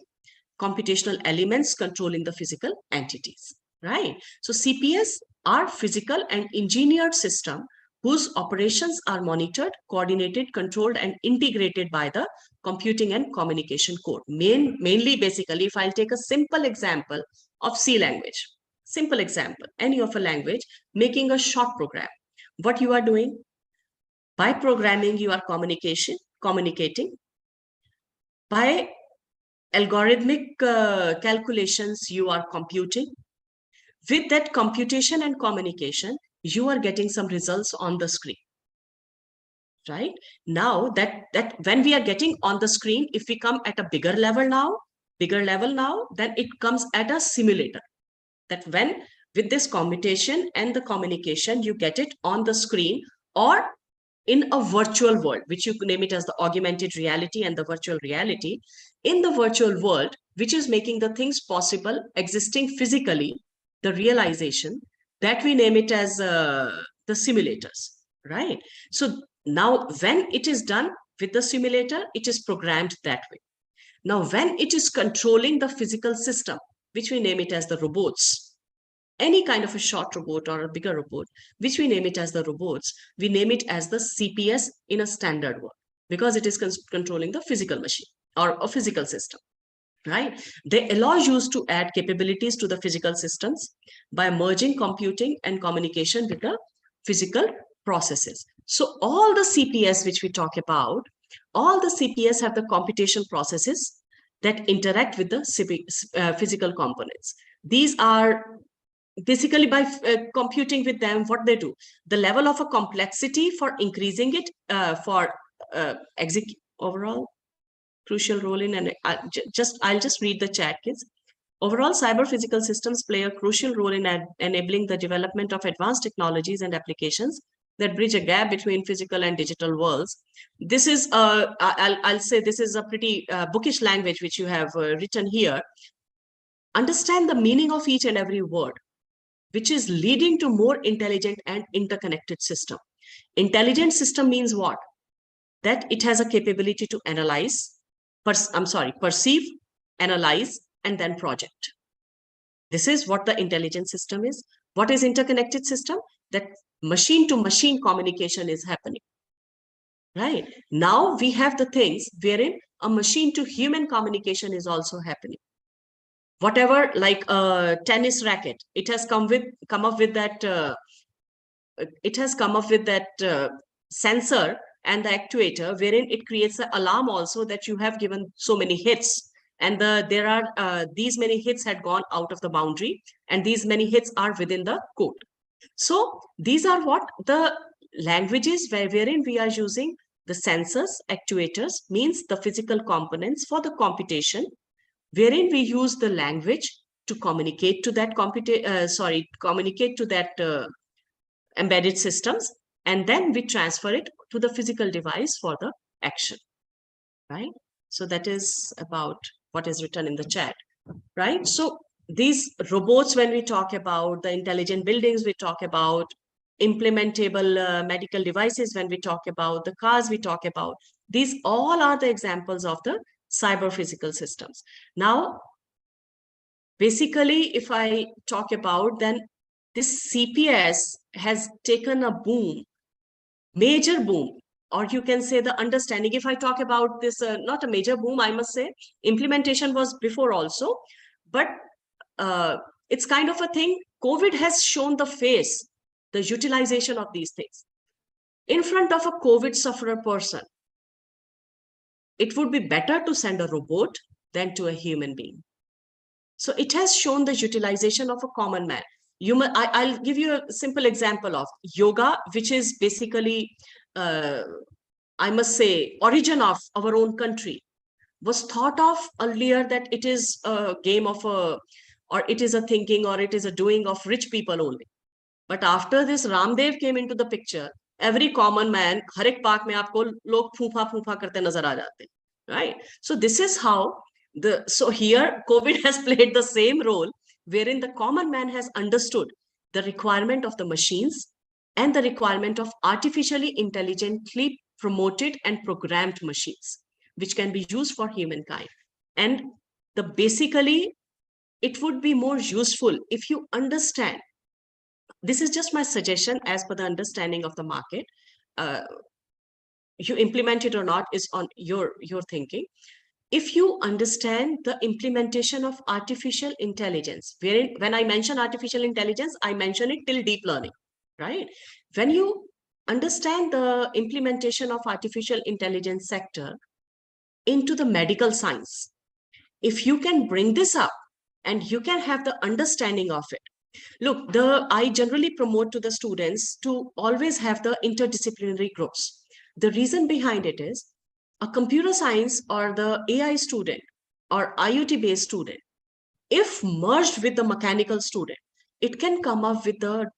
computational elements controlling the physical entities, right? So CPS are physical and engineered system whose operations are monitored, coordinated, controlled, and integrated by the computing and communication code. Mainly, basically, if I'll take a simple example of C language, simple example, any of a language, making a short program. What you are doing? By programming, you are communicating. By algorithmic calculations, you are computing. With that computation and communication, you are getting some results on the screen. Right? Now that when we are getting on the screen, if we come at a bigger level now, then it comes at a simulator. That when with this computation and the communication, you get it on the screen or in a virtual world, which you name it as the augmented reality and the virtual reality. In the virtual world, which is making the things possible, existing physically, the realization, that we name it as the simulators, right? So now when it is done with the simulator, it is programmed that way. Now, when it is controlling the physical system, which we name it as the robots, any kind of a short robot or a bigger robot, which we name it as the robots, we name it as the CPS in a standard word, because it is controlling the physical machine or a physical system, right? They allow you to add capabilities to the physical systems by merging computing and communication with the physical processes. So all the CPS which we talk about, all the CPS have the computation processes that interact with the physical components. These are basically by computing with them, what they do, the level of a complexity for increasing it for overall crucial role in, and I'll just read the chat, kids. Overall, cyber physical systems play a crucial role in enabling the development of advanced technologies and applications that bridge a gap between physical and digital worlds. This is, I'll say this is a pretty bookish language which you have written here. Understand the meaning of each and every word, which is leading to more intelligent and interconnected system. Intelligent system means what? That it has a capability to analyze, perceive, analyze, and then project. This is what the intelligent system is. What is interconnected system? That machine-to-machine communication is happening. Right? Now we have the things wherein a machine-to-human communication is also happening. Whatever, like a tennis racket, it has come up with that. It has come up with that sensor and the actuator, wherein it creates an alarm also that you have given so many hits, and there are these many hits had gone out of the boundary, and these many hits are within the code. So these are what the languages wherein we are using the sensors, actuators, means the physical components for the computation, wherein we use the language to communicate to that communicate to that embedded systems, and then we transfer it to the physical device for the action, right? So that is about what is written in the chat, right? So these robots, when we talk about the intelligent buildings, we talk about implementable medical devices, when we talk about the cars, we talk about, these all are the examples of the cyber physical systems. Now, basically, if I talk about, then this CPS has taken a boom, major boom or you can say the understanding. If I talk about this, not a major boom, I must say, implementation was before also, but it's kind of a thing. COVID has shown the face, the utilization of these things. In front of a COVID sufferer person, it would be better to send a robot than to a human being. So it has shown the utilization of a common man. I'll give you a simple example of yoga, which is basically, I must say, origin of our own country, was thought of earlier that it is a game of or it is a thinking, or it is a doing of rich people only. But after this, Ramdev came into the picture, every common man, har ek park mein aapko log phoopha karte nazar aa jate, right? So this is how so here COVID has played the same role, wherein the common man has understood the requirement of the machines and the requirement of artificially intelligently promoted and programmed machines, which can be used for humankind. And basically, it would be more useful if you understand. This is just my suggestion as per the understanding of the market. You implement it or not is on your thinking. If you understand the implementation of artificial intelligence, when I mention artificial intelligence, I mention it till deep learning, right? When you understand the implementation of artificial intelligence sector into the medical science, if you can bring this up and you can have the understanding of it. Look, I generally promote to the students to always have the interdisciplinary groups. The reason behind it is, a computer science or the AI student or IoT-based student, if merged with the mechanical student, it can come up with the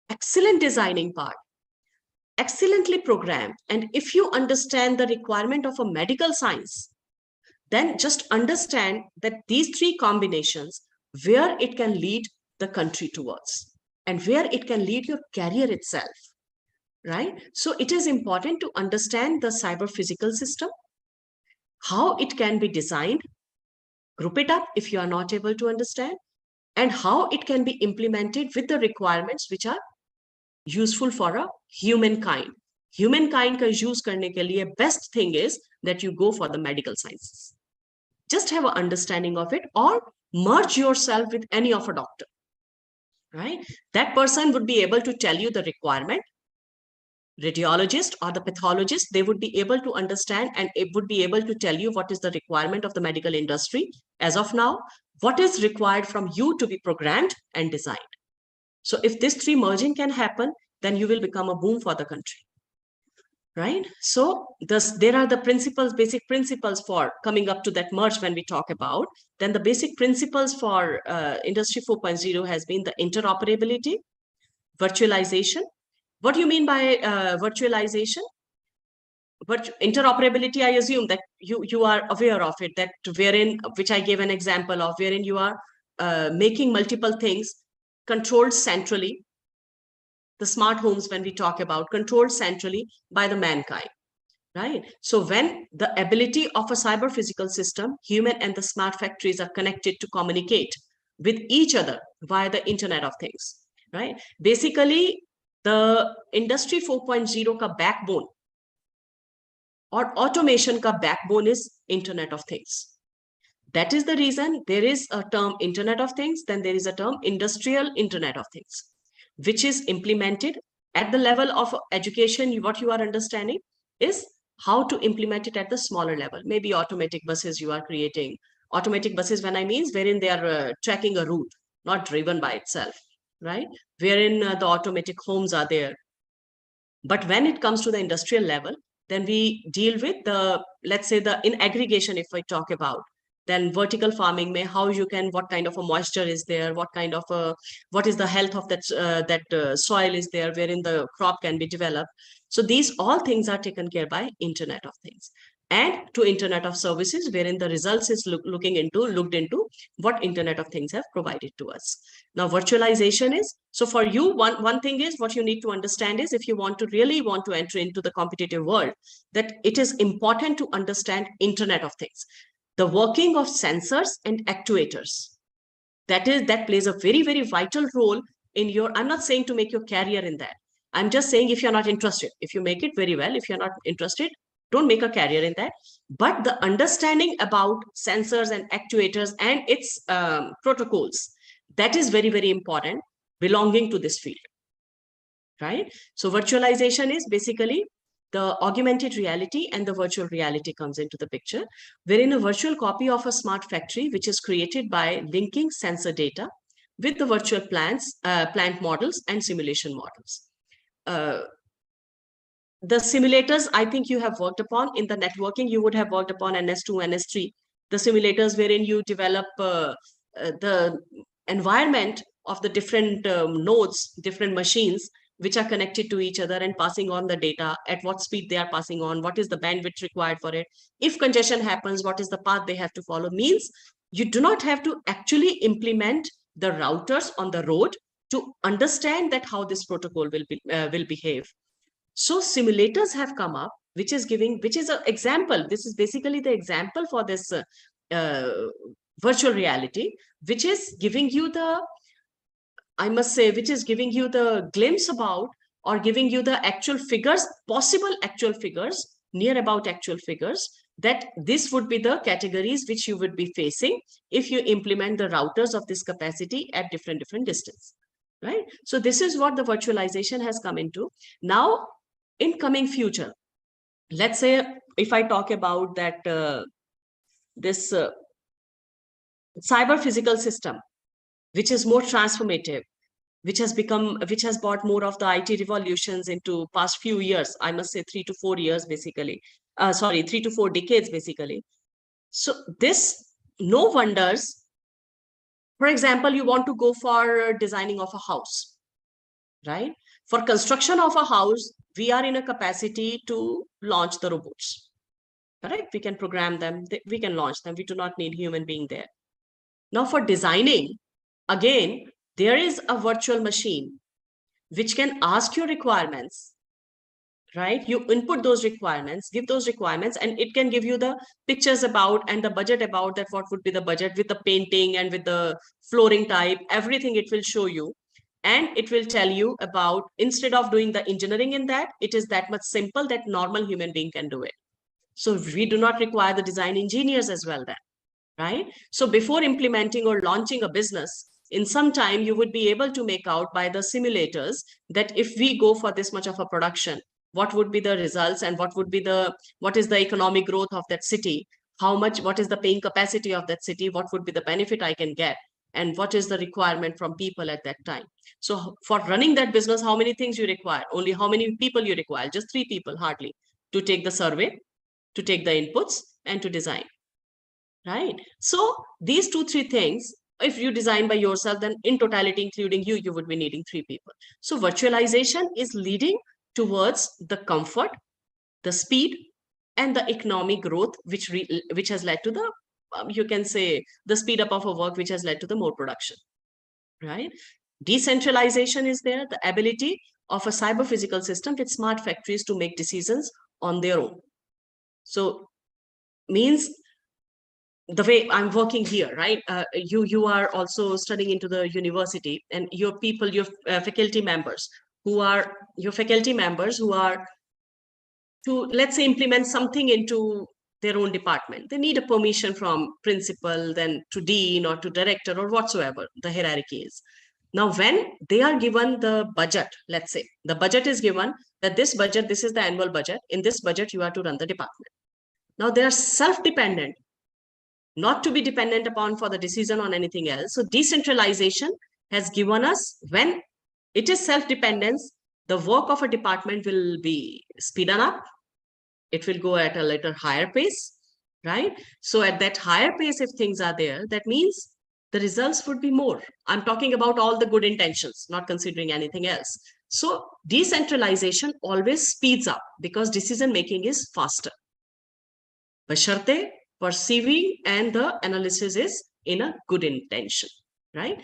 excellent designing part, excellently programmed. And if you understand the requirement of a medical science, then just understand that these three combinations, where it can lead the country towards and where it can lead your career itself. Right? So it is important to understand the cyber physical system, how it can be designed, group it up if you are not able to understand, and how it can be implemented with the requirements which are useful for a humankind. Humankind ka use karne ke liye best thing is that you go for the medical sciences. Just have an understanding of it, or merge yourself with any of a doctor. Right? That person would be able to tell you the requirement. Radiologist or the pathologist, they would be able to understand and it would be able to tell you what is the requirement of the medical industry as of now, what is required from you to be programmed and designed. So if this three merging can happen, then you will become a boom for the country. Right? So there are the principles, basic principles for coming up to that merge when we talk about. Then the basic principles for Industry 4.0 has been the interoperability, virtualization. What do you mean by virtualization? But interoperability, I assume that you are aware of it, that wherein, which I gave an example of, wherein you are making multiple things controlled centrally. The smart homes, when we talk about, controlled centrally by the mankind, right? So when the ability of a cyber physical system, human and the smart factories are connected to communicate with each other via the Internet of Things, right? Basically, the Industry 4.0 ka backbone or automation ka backbone is Internet of Things. That is the reason there is a term Internet of Things, then there is a term Industrial Internet of Things, which is implemented at the level of education. What you are understanding is how to implement it at the smaller level. Maybe automatic buses you are creating. Automatic buses, when I mean, wherein they are tracking a route, not driven by itself, right? Wherein the automatic homes are there. But when it comes to the industrial level, then we deal with the, let's say in aggregation, if I talk about, then vertical farming may, how you can, what kind of a moisture is there, what kind of what is the health of that soil is there, wherein the crop can be developed. So these all things are taken care by Internet of Things. And to Internet of Services, wherein the results is looked into what Internet of Things have provided to us. Now, virtualization is, so for you, one thing is what you need to understand is, if you really want to enter into the competitive world, that it is important to understand Internet of Things, the working of sensors and actuators. That plays a very, very vital role in your, I'm not saying to make your career in that, I'm just saying, if you're not interested, if you make it very well, if you're not interested, don't make a career in that. But the understanding about sensors and actuators and its protocols, that is very, very important belonging to this field, right? So virtualization is basically the augmented reality and the virtual reality comes into the picture, wherein a virtual copy of a smart factory, which is created by linking sensor data with the virtual plant models and simulation models. The simulators, I think you have worked upon in the networking, you would have worked upon NS2, NS3, the simulators wherein you develop the environment of the different nodes, different machines, which are connected to each other and passing on the data, at what speed they are passing on, what is the bandwidth required for it. If congestion happens, what is the path they have to follow? Means you do not have to actually implement the routers on the road to understand that how this protocol will behave. So simulators have come up, which is an example. This is basically the example for this virtual reality, which is giving you the, I must say, which is giving you the glimpse about, or giving you the actual figures, possible actual figures, near about actual figures, that this would be the categories which you would be facing if you implement the routers of this capacity at different distance, right? So this is what the virtualization has come into. Now, in coming future, let's say if I talk about that this cyber physical system, which is more transformative, which has brought more of the IT revolutions into past few years, I must say 3 to 4 years basically, 3 to 4 decades basically. So this, no wonders, for example, you want to go for designing of a house, right? For construction of a house, we are in a capacity to launch the robots, correct? We can program them, we can launch them. We do not need human being there. Now for designing, again, there is a virtual machine which can ask your requirements, right? You input those requirements, give those requirements, and it can give you the pictures about and the budget about that, what would be the budget with the painting and with the flooring type, everything it will show you. And it will tell you about, instead of doing the engineering in that, it is that much simple that normal human being can do it. So we do not require the design engineers as well then, right? So before implementing or launching a business, in some time, you would be able to make out by the simulators that if we go for this much of a production, what would be the results and what is the economic growth of that city? What is the paying capacity of that city? What would be the benefit I can get? And what is the requirement from people at that time? So for running that business, how many things you require? Only how many people you require? Just 3 people hardly, to take the survey, to take the inputs, and to design, right? So these 2-3 things, if you design by yourself, then in totality, including you, you would be needing 3 people. So virtualization is leading towards the comfort, the speed, and the economic growth, which has led to the, you can say, the speed up of a work, which has led to the more production, right? Decentralization is there, the ability of a cyber physical system with smart factories to make decisions on their own. So means the way I'm working here, right? You are also studying into the university, and your people, your faculty members who are to, let's say, implement something into their own department. They need a permission from principal, then to dean or to director or whatsoever the hierarchy is. Now, when they are given the budget, let's say the budget is given that this is the annual budget. In this budget, you are to run the department. Now they are self-dependent, not to be dependent upon for the decision on anything else. So decentralization has given us, when it is self-dependence, the work of a department will be speeded up. It will go at a little higher pace, right? So at that higher pace, if things are there, that means the results would be more. I'm talking about all the good intentions, not considering anything else. So decentralization always speeds up because decision-making is faster. Basharte, perceiving and the analysis is in a good intention, right?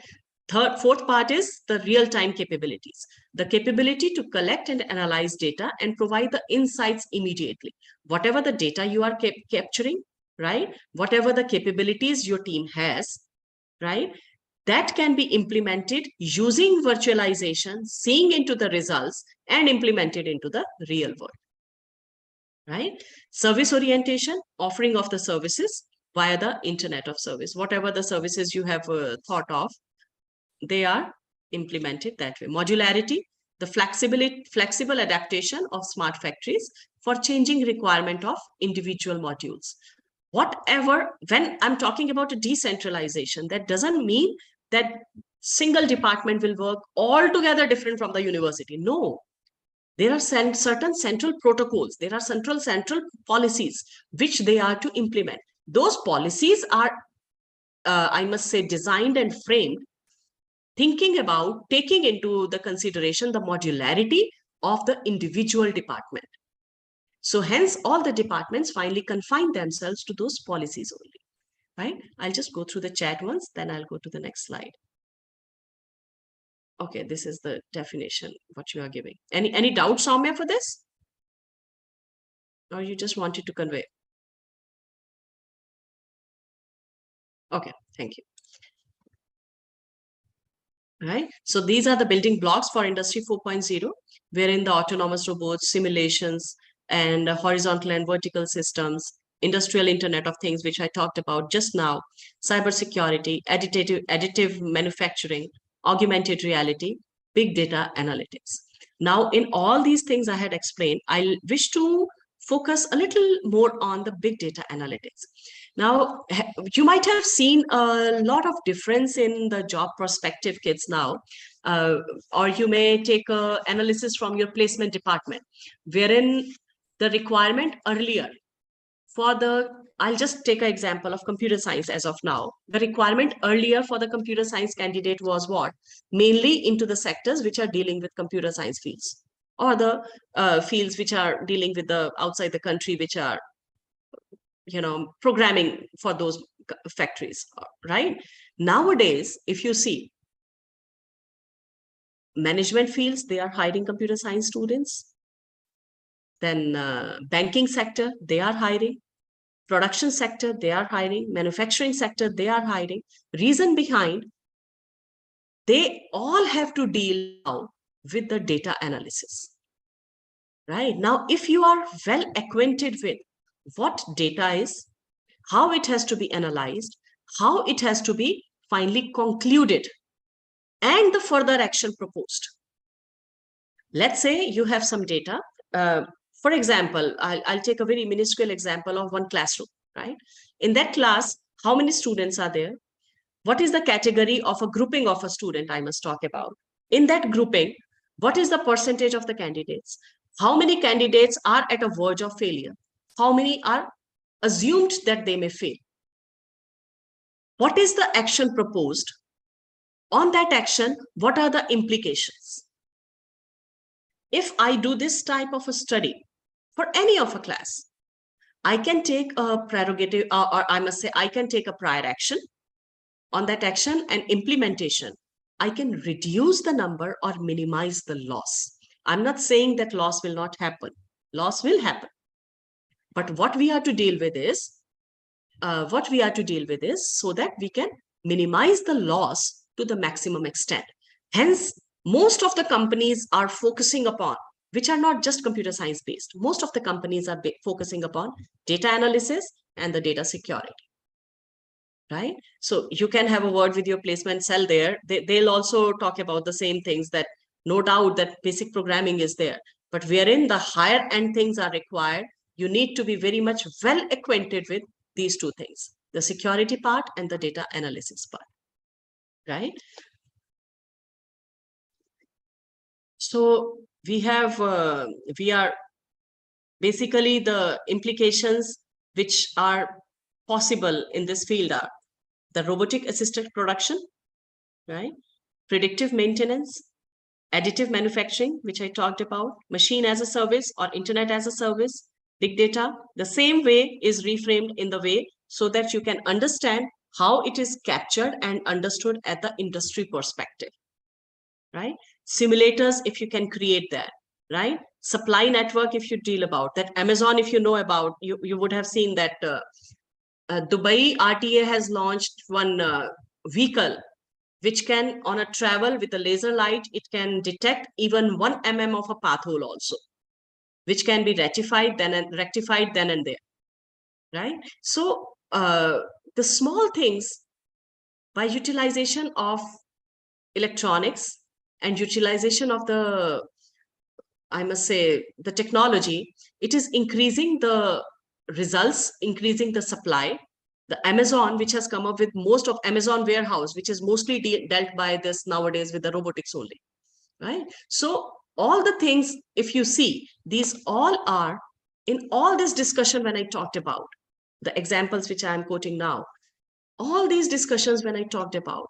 Fourth part is the real-time capabilities. The capability to collect and analyze data and provide the insights immediately. Whatever the data you are capturing, right? Whatever the capabilities your team has, right? that can be implemented using virtualization, seeing into the results and implemented into the real world. Right? Service orientation, offering of the services via the Internet of Service. Whatever the services you have thought of, they are implemented that way. Modularity, the flexible adaptation of smart factories for changing requirement of individual modules. Whatever, when I'm talking about a decentralization, that doesn't mean that single department will work altogether different from the university. No, there are certain central protocols, there are central policies which they are to implement. Those policies are, I must say, designed and framed thinking about taking into the consideration the modularity of the individual department. So hence all the departments finally confine themselves to those policies only, right? I'll just go through the chat once, then I'll go to the next slide. Okay, this is the definition, what you are giving. Any doubts, Soumya, for this? Or you just wanted to convey? Okay, thank you. Right? So these are the building blocks for Industry 4.0, wherein the autonomous robots, simulations, and horizontal and vertical systems, industrial Internet of Things, which I talked about just now, cybersecurity, additive manufacturing, augmented reality, big data analytics. Now, in all these things I had explained, I wish to focus a little more on the big data analytics. Now, you might have seen a lot of difference in the job prospective kids now, or you may take an analysis from your placement department, wherein the requirement earlier for the, I'll just take an example of computer science as of now. The requirement earlier for the computer science candidate was what? Mainly into the sectors which are dealing with computer science fields, or the fields which are dealing with the outside the country, which are, you know, programming for those factories, right? Nowadays, if you see, management fields, they are hiring computer science students. Then banking sector, they are hiring. Production sector, they are hiring. Manufacturing sector, they are hiring. Reason behind, they all have to deal now with the data analysis. Right? Now, if you are well acquainted with what data is, how it has to be analyzed, how it has to be finally concluded, and the further action proposed. Let's say you have some data. For example, I'll take a very minuscule example of one classroom, right? In that class, how many students are there? What is the category of a grouping of a student I must talk about? In that grouping, what is the percentage of the candidates? How many candidates are at a verge of failure? How many are assumed that they may fail? What is the action proposed? On that action, what are the implications? If I do this type of a study for any of a class, I can take a prerogative, or I must say, I can take a prior action. On that action and implementation, I can reduce the number or minimize the loss. I'm not saying that loss will not happen. Loss will happen. But what we have to deal with is, so that we can minimize the loss to the maximum extent. Hence, most of the companies are focusing upon, which are not just computer science based. Most of the companies are focusing upon data analysis and the data security. Right? So you can have a word with your placement cell there. They'll also talk about the same things, that no doubt that basic programming is there, but wherein the higher end things are required, you need to be very much well acquainted with these two things, the security part and the data analysis part, right? So we are basically, the implications which are possible in this field are the robotic assisted production, right? Predictive maintenance, additive manufacturing, which I talked about, machine as a service or internet as a service, big data. The same way is reframed in the way so that you can understand how it is captured and understood at the industry perspective, right? Simulators, if you can create that, right? Supply network, if you deal about that. Amazon, if you know about, you would have seen that Dubai RTA has launched one vehicle which can, on a travel with a laser light, it can detect even 1 mm of a path hole also, which can be rectified then and there, right? So the small things, by utilization of electronics and utilization of the, I must say, the technology, it is increasing the results, increasing the supply. The Amazon, which has come up with most of Amazon warehouse, which is mostly dealt by this nowadays with the robotics only, right? So all the things, if you see, these all are in all this discussion when I talked about the examples which I am quoting now, all these discussions when I talked about,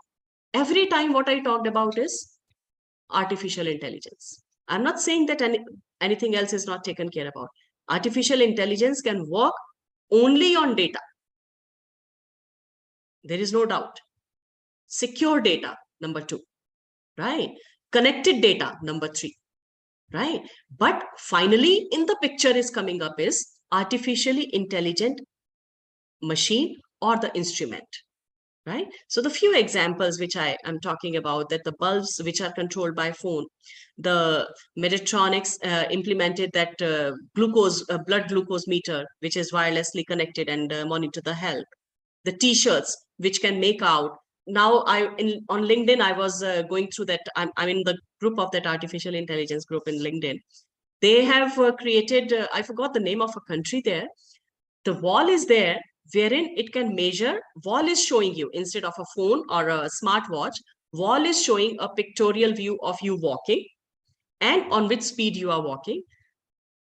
every time what I talked about is artificial intelligence. I'm not saying that anything else is not taken care about. Artificial intelligence can work only on data. There is no doubt. Secure data, number 2, right? Connected data, number 3, right? But finally, in the picture is coming up is artificially intelligent machine or the instrument, right? So the few examples which I am talking about, that the bulbs which are controlled by phone, the Medtronics implemented that blood glucose meter, which is wirelessly connected and monitor the health. The t-shirts which can make out. Now on LinkedIn, I was going through that. I'm in the group of that artificial intelligence group in LinkedIn. They have created, I forgot the name of a country there. The wall is there wherein it can measure. Wall is showing you, instead of a phone or a smartwatch, wall is showing a pictorial view of you walking and on which speed you are walking.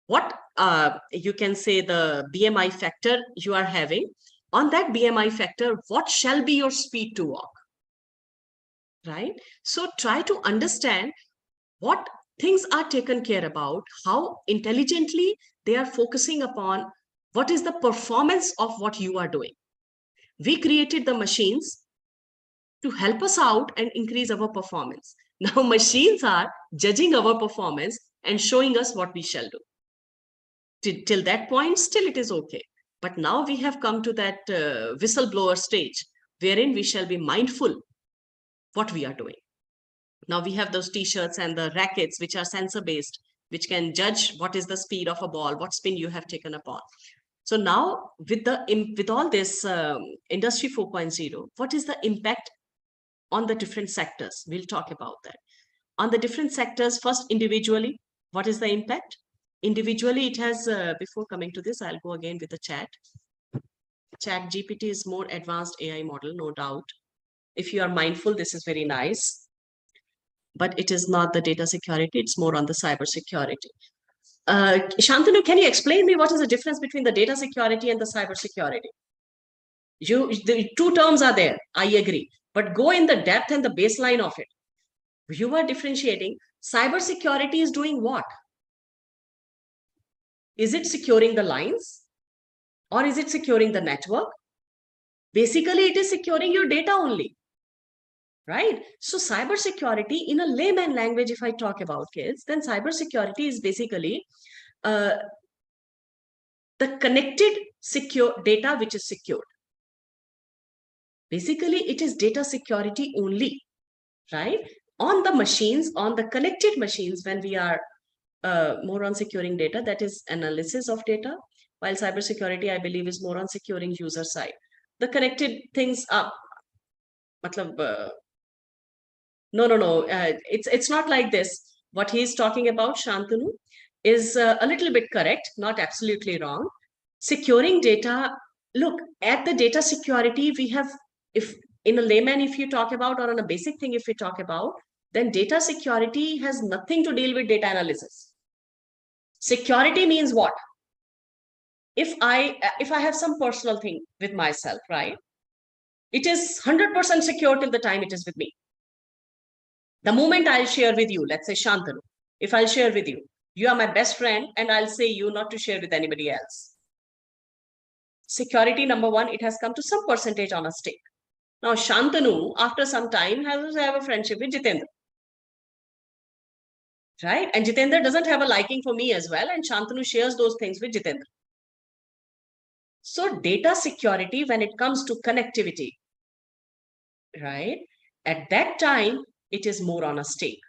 What you can say the BMI factor you are having. On that BMI factor, what shall be your speed to walk, right? So try to understand what things are taken care about, how intelligently they are focusing upon what is the performance of what you are doing. We created the machines to help us out and increase our performance. Now machines are judging our performance and showing us what we shall do. Till that point, still it is okay. But now we have come to that whistleblower stage, wherein we shall be mindful what we are doing. Now we have those t-shirts and the rackets, which are sensor based, which can judge what is the speed of a ball, what spin you have taken upon. So now with all this industry 4.0, what is the impact on the different sectors? We'll talk about that. On the different sectors, first individually, what is the impact? Individually, it has, before coming to this, I'll go again with the chat. ChatGPT is more advanced AI model, no doubt. If you are mindful, this is very nice. But it is not the data security, it's more on the cyber security. Shantanu, can you explain me what is the difference between the data security and the cyber security? The two terms are there, I agree. But go in the depth and the baseline of it. You are differentiating. Cyber security is doing what? Is it securing the lines? Or is it securing the network? Basically, it is securing your data only, right? So cybersecurity, in a layman language, if I talk about kids, then cybersecurity is basically the connected secure data which is secured. Basically, it is data security only, right? On the machines, on the connected machines, when we are more on securing data, that is analysis of data, while cybersecurity, I believe, is more on securing user side. The connected things are, no, it's not like this. What he's talking about, Shantanu, is a little bit correct, not absolutely wrong. Securing data, look, at the data security, we have, if in a layman, if you talk about, or on a basic thing, if we talk about, then data security has nothing to deal with data analysis. Security means what? If I have some personal thing with myself, right? It is 100% secure till the time it is with me. The moment I'll share with you, let's say Shantanu, if I'll share with you, you are my best friend and I'll say you not to share with anybody else. Security number one, it has come to some percentage on a stake. Now Shantanu, after some time, has to have a friendship with Jitendra. Right? And Jitendra doesn't have a liking for me as well. And Shantanu shares those things with Jitendra. So data security, when it comes to connectivity, right? At that time, it is more on a stake.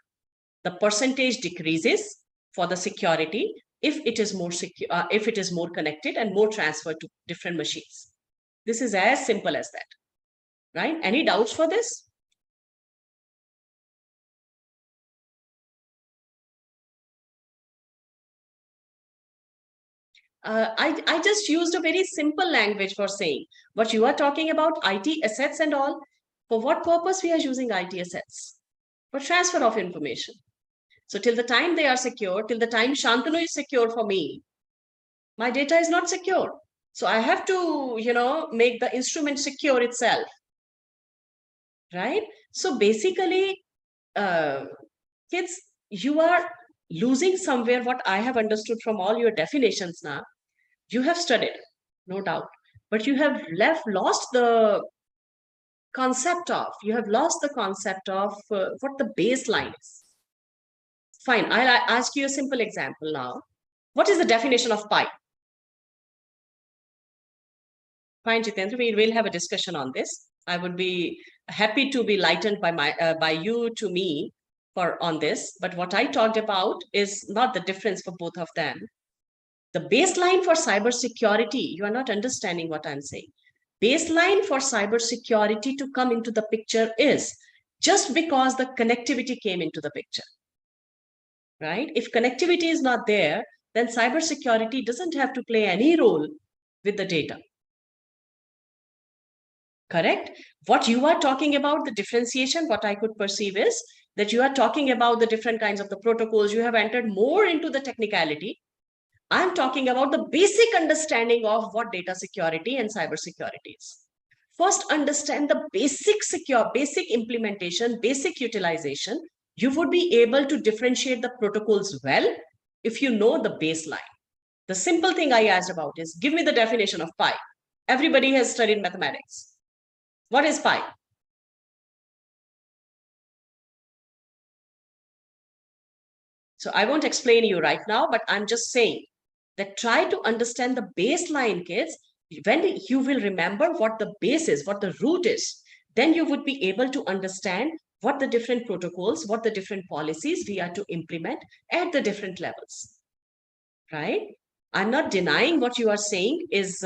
The percentage decreases for the security if it is more secure, if it is more connected and more transferred to different machines. This is as simple as that, right? Any doubts for this? I just used a very simple language for saying what you are talking about, IT assets and all. For what purpose we are using IT assets? For transfer of information. So till the time they are secure, till the time Shantanu is secure for me, my data is not secure. So I have to, make the instrument secure itself, right? So basically, kids, you are losing somewhere what I have understood from all your definitions now. You have studied, no doubt, but you have lost the concept of, what the baseline is. Fine, I'll ask you a simple example now. What is the definition of pi? Fine, Jitendra, we will have a discussion on this. I would be happy to be lightened by you to me on this. But what I talked about is not the difference for both of them. The baseline for cybersecurity, you are not understanding what I'm saying. Baseline for cybersecurity to come into the picture is just because the connectivity came into the picture, right? If connectivity is not there, then cybersecurity doesn't have to play any role with the data. Correct? What you are talking about, the differentiation, what I could perceive is that you are talking about the different kinds of the protocols. You have entered more into the technicality. I'm talking about the basic understanding of what data security and cybersecurity is. First, understand the basic implementation, basic utilization. You would be able to differentiate the protocols well if you know the baseline. The simple thing I asked about is, give me the definition of pi. Everybody has studied mathematics. What is pi? So I won't explain you right now, but I'm just saying that try to understand the baseline, kids. When you will remember what the base is, what the root is, then you would be able to understand what the different protocols, what the different policies we are to implement at the different levels, right? I'm not denying what you are saying is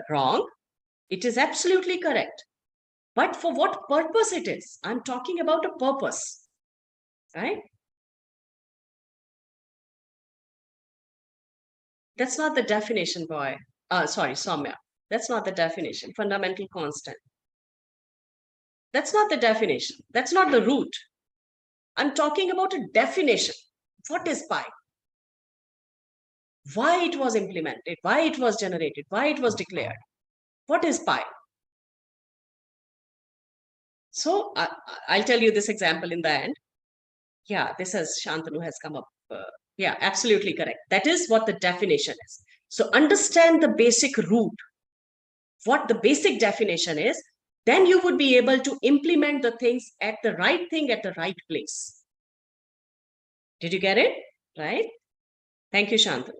wrong. It is absolutely correct. But for what purpose it is? I'm talking about a purpose, right? That's not the definition, boy. Sorry, Soumya. That's not the definition. Fundamental constant. That's not the definition. That's not the root. I'm talking about a definition. What is pi? Why it was implemented? Why it was generated? Why it was declared? What is pi? So I'll tell you this example in the end. Yeah, this is Shantanu has come up. Yeah, absolutely correct. That is what the definition is. So understand the basic root, what the basic definition is, then you would be able to implement the things at the right thing at the right place. Did you get it? Right? Thank you, Shantanu.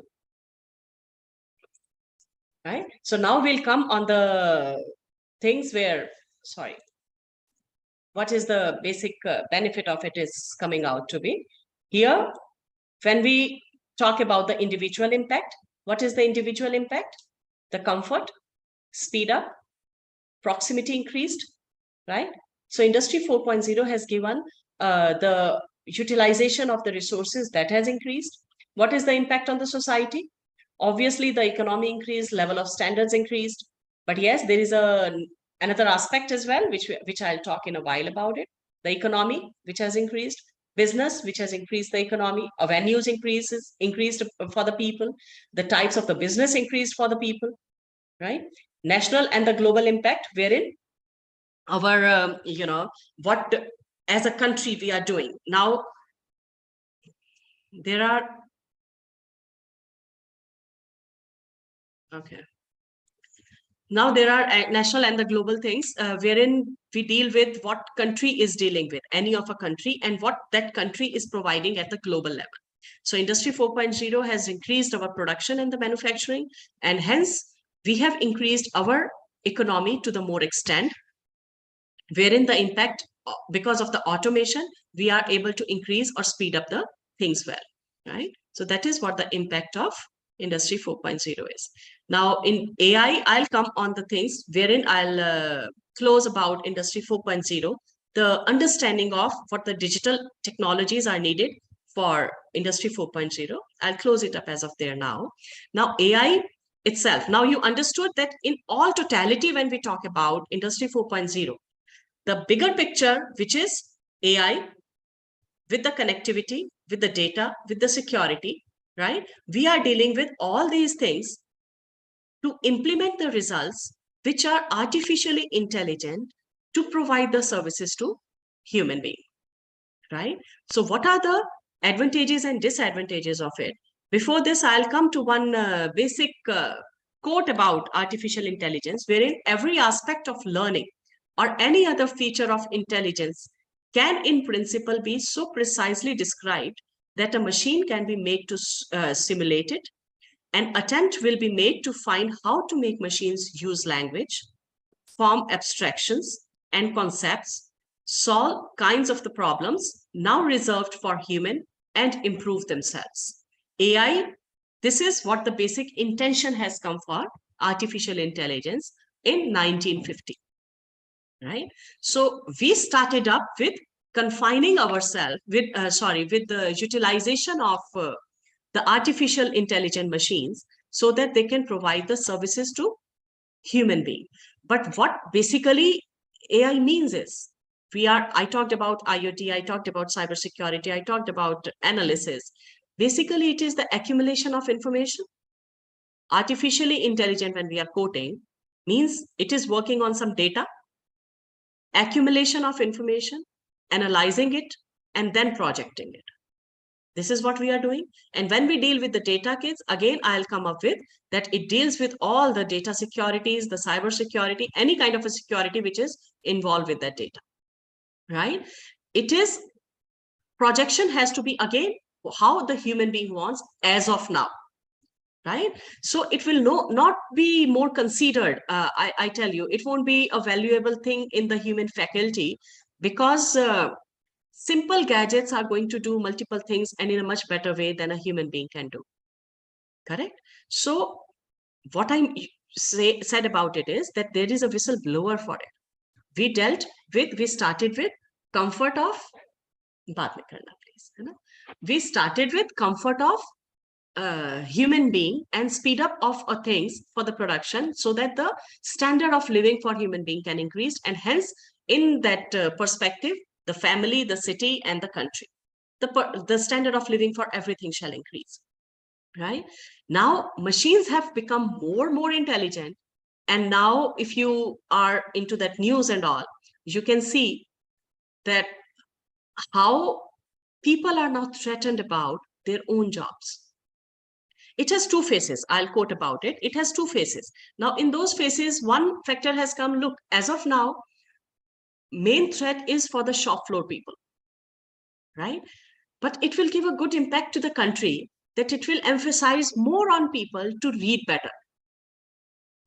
Right? So now we'll come on the things where, sorry, what is the basic benefit of it is coming out to be. Here, when we talk about the individual impact, what is the individual impact? The comfort, speed up, proximity increased, right? So Industry 4.0 has given the utilization of the resources that has increased. What is the impact on the society? Obviously, the economy increased, level of standards increased. But yes, there is another aspect as well, which I'll talk in a while about it. The economy, which has increased. Business, which has increased the economy. Avenues increased for the people. The types of the business increased for the people, right? National and the global impact, wherein our, what as a country we are doing. Now, there are, okay. Now there are national and the global things wherein we deal with what country is dealing with, any of a country, and what that country is providing at the global level. So Industry 4.0 has increased our production and the manufacturing, and hence we have increased our economy to the more extent, wherein the impact because of the automation, we are able to increase or speed up the things well, right? So that is what the impact of Industry 4.0 is. Now in AI, I'll come on the things wherein I'll close about Industry 4.0, the understanding of what the digital technologies are needed for Industry 4.0. I'll close it up as of there now. Now AI itself, now you understood that in all totality, when we talk about Industry 4.0, the bigger picture, which is AI with the connectivity, with the data, with the security, right? We are dealing with all these things to implement the results which are artificially intelligent to provide the services to human being, right? So what are the advantages and disadvantages of it? Before this, I'll come to one basic quote about artificial intelligence, wherein every aspect of learning or any other feature of intelligence can in principle be so precisely described that a machine can be made to simulate it. An attempt will be made to find how to make machines use language, form abstractions and concepts, solve kinds of the problems now reserved for human, and improve themselves. AI, this is what the basic intention has come for artificial intelligence in 1950, right? So we started up with confining ourselves with, with the utilization of the artificial intelligent machines so that they can provide the services to human being. But what basically AI means is, I talked about IoT, I talked about cybersecurity, I talked about analysis. Basically, it is the accumulation of information. Artificially intelligent, when we are quoting, means it is working on some data, accumulation of information, analyzing it, and then projecting it. This is what we are doing. And when we deal with the data kids, again, I'll come up with that it deals with all the data securities, the cyber security, any kind of a security which is involved with that data, right? It is, projection has to be, again, how the human being wants as of now, right? So it will not be more considered. I tell you, it won't be a valuable thing in the human faculty, because simple gadgets are going to do multiple things and in a much better way than a human being can do. Correct? So what I said about it is that there is a whistleblower for it. We started with comfort of, we started with comfort of human being and speed up of things for the production so that the standard of living for human being can increase, and hence in that perspective, the family, the city, and the country, the standard of living for everything shall increase, right? Now machines have become more intelligent, and now if you are into that news and all, you can see that how people are now threatened about their own jobs. It has two faces. I'll quote about it. It has two faces. Now, in those faces, one factor has come, look, as of now, main threat is for the shop floor people, right? But it will give a good impact to the country, that it will emphasize more on people to read better.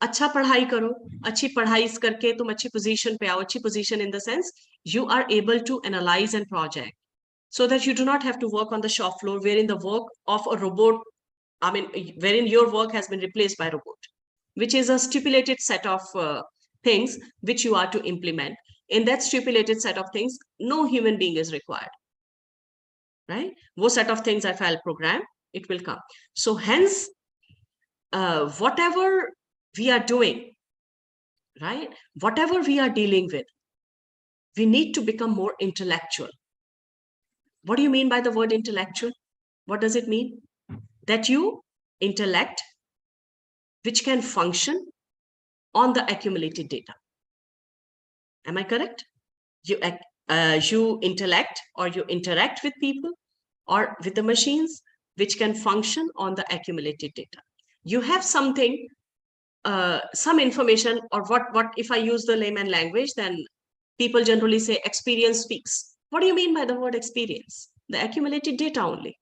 अच्छा पढ़ाई करो, अच्छी पढ़ाई करके तुम अच्छी position पे आओ, अच्छी position in the sense you are able to analyze and project, so that you do not have to work on the shop floor, wherein the work of a robot, wherein your work has been replaced by robot, which is a stipulated set of things which you are to implement. In that stipulated set of things, no human being is required, right? Wo set of things if I'll program, it will come. So hence, whatever we are doing, right? Whatever we are dealing with, we need to become more intellectual. What do you mean by the word intellectual? What does it mean? That you intellect which can function on the accumulated data. Am I correct? You intellect or you interact with people or with the machines which can function on the accumulated data. You have something, some information, or what if I use the layman language, then people generally say experience speaks. What do you mean by the word experience? The accumulated data only,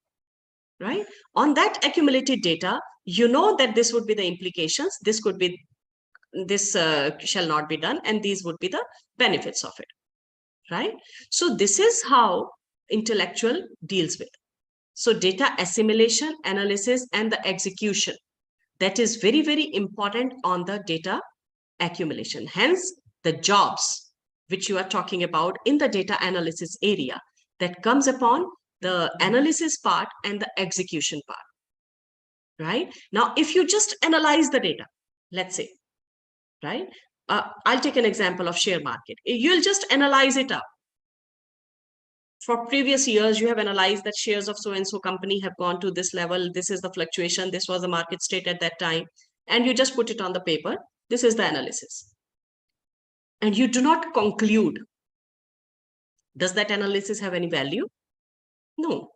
right? On that accumulated data, you know that this would be the implications, this could be, this shall not be done, and these would be the benefits of it. right? So this is how intellectual deals with. So data assimilation, analysis, and the execution. That is very, very important on the data accumulation. Hence, the jobs which you are talking about in the data analysis area, that comes upon the analysis part and the execution part, right? Now, if you just analyze the data, let's say, right? I'll take an example of share market. You'll just analyze it up. For previous years, you have analyzed that shares of so-and-so company have gone to this level. This is the fluctuation. This was the market state at that time. And you just put it on the paper. This is the analysis. And you do not conclude. Does that analysis have any value? No.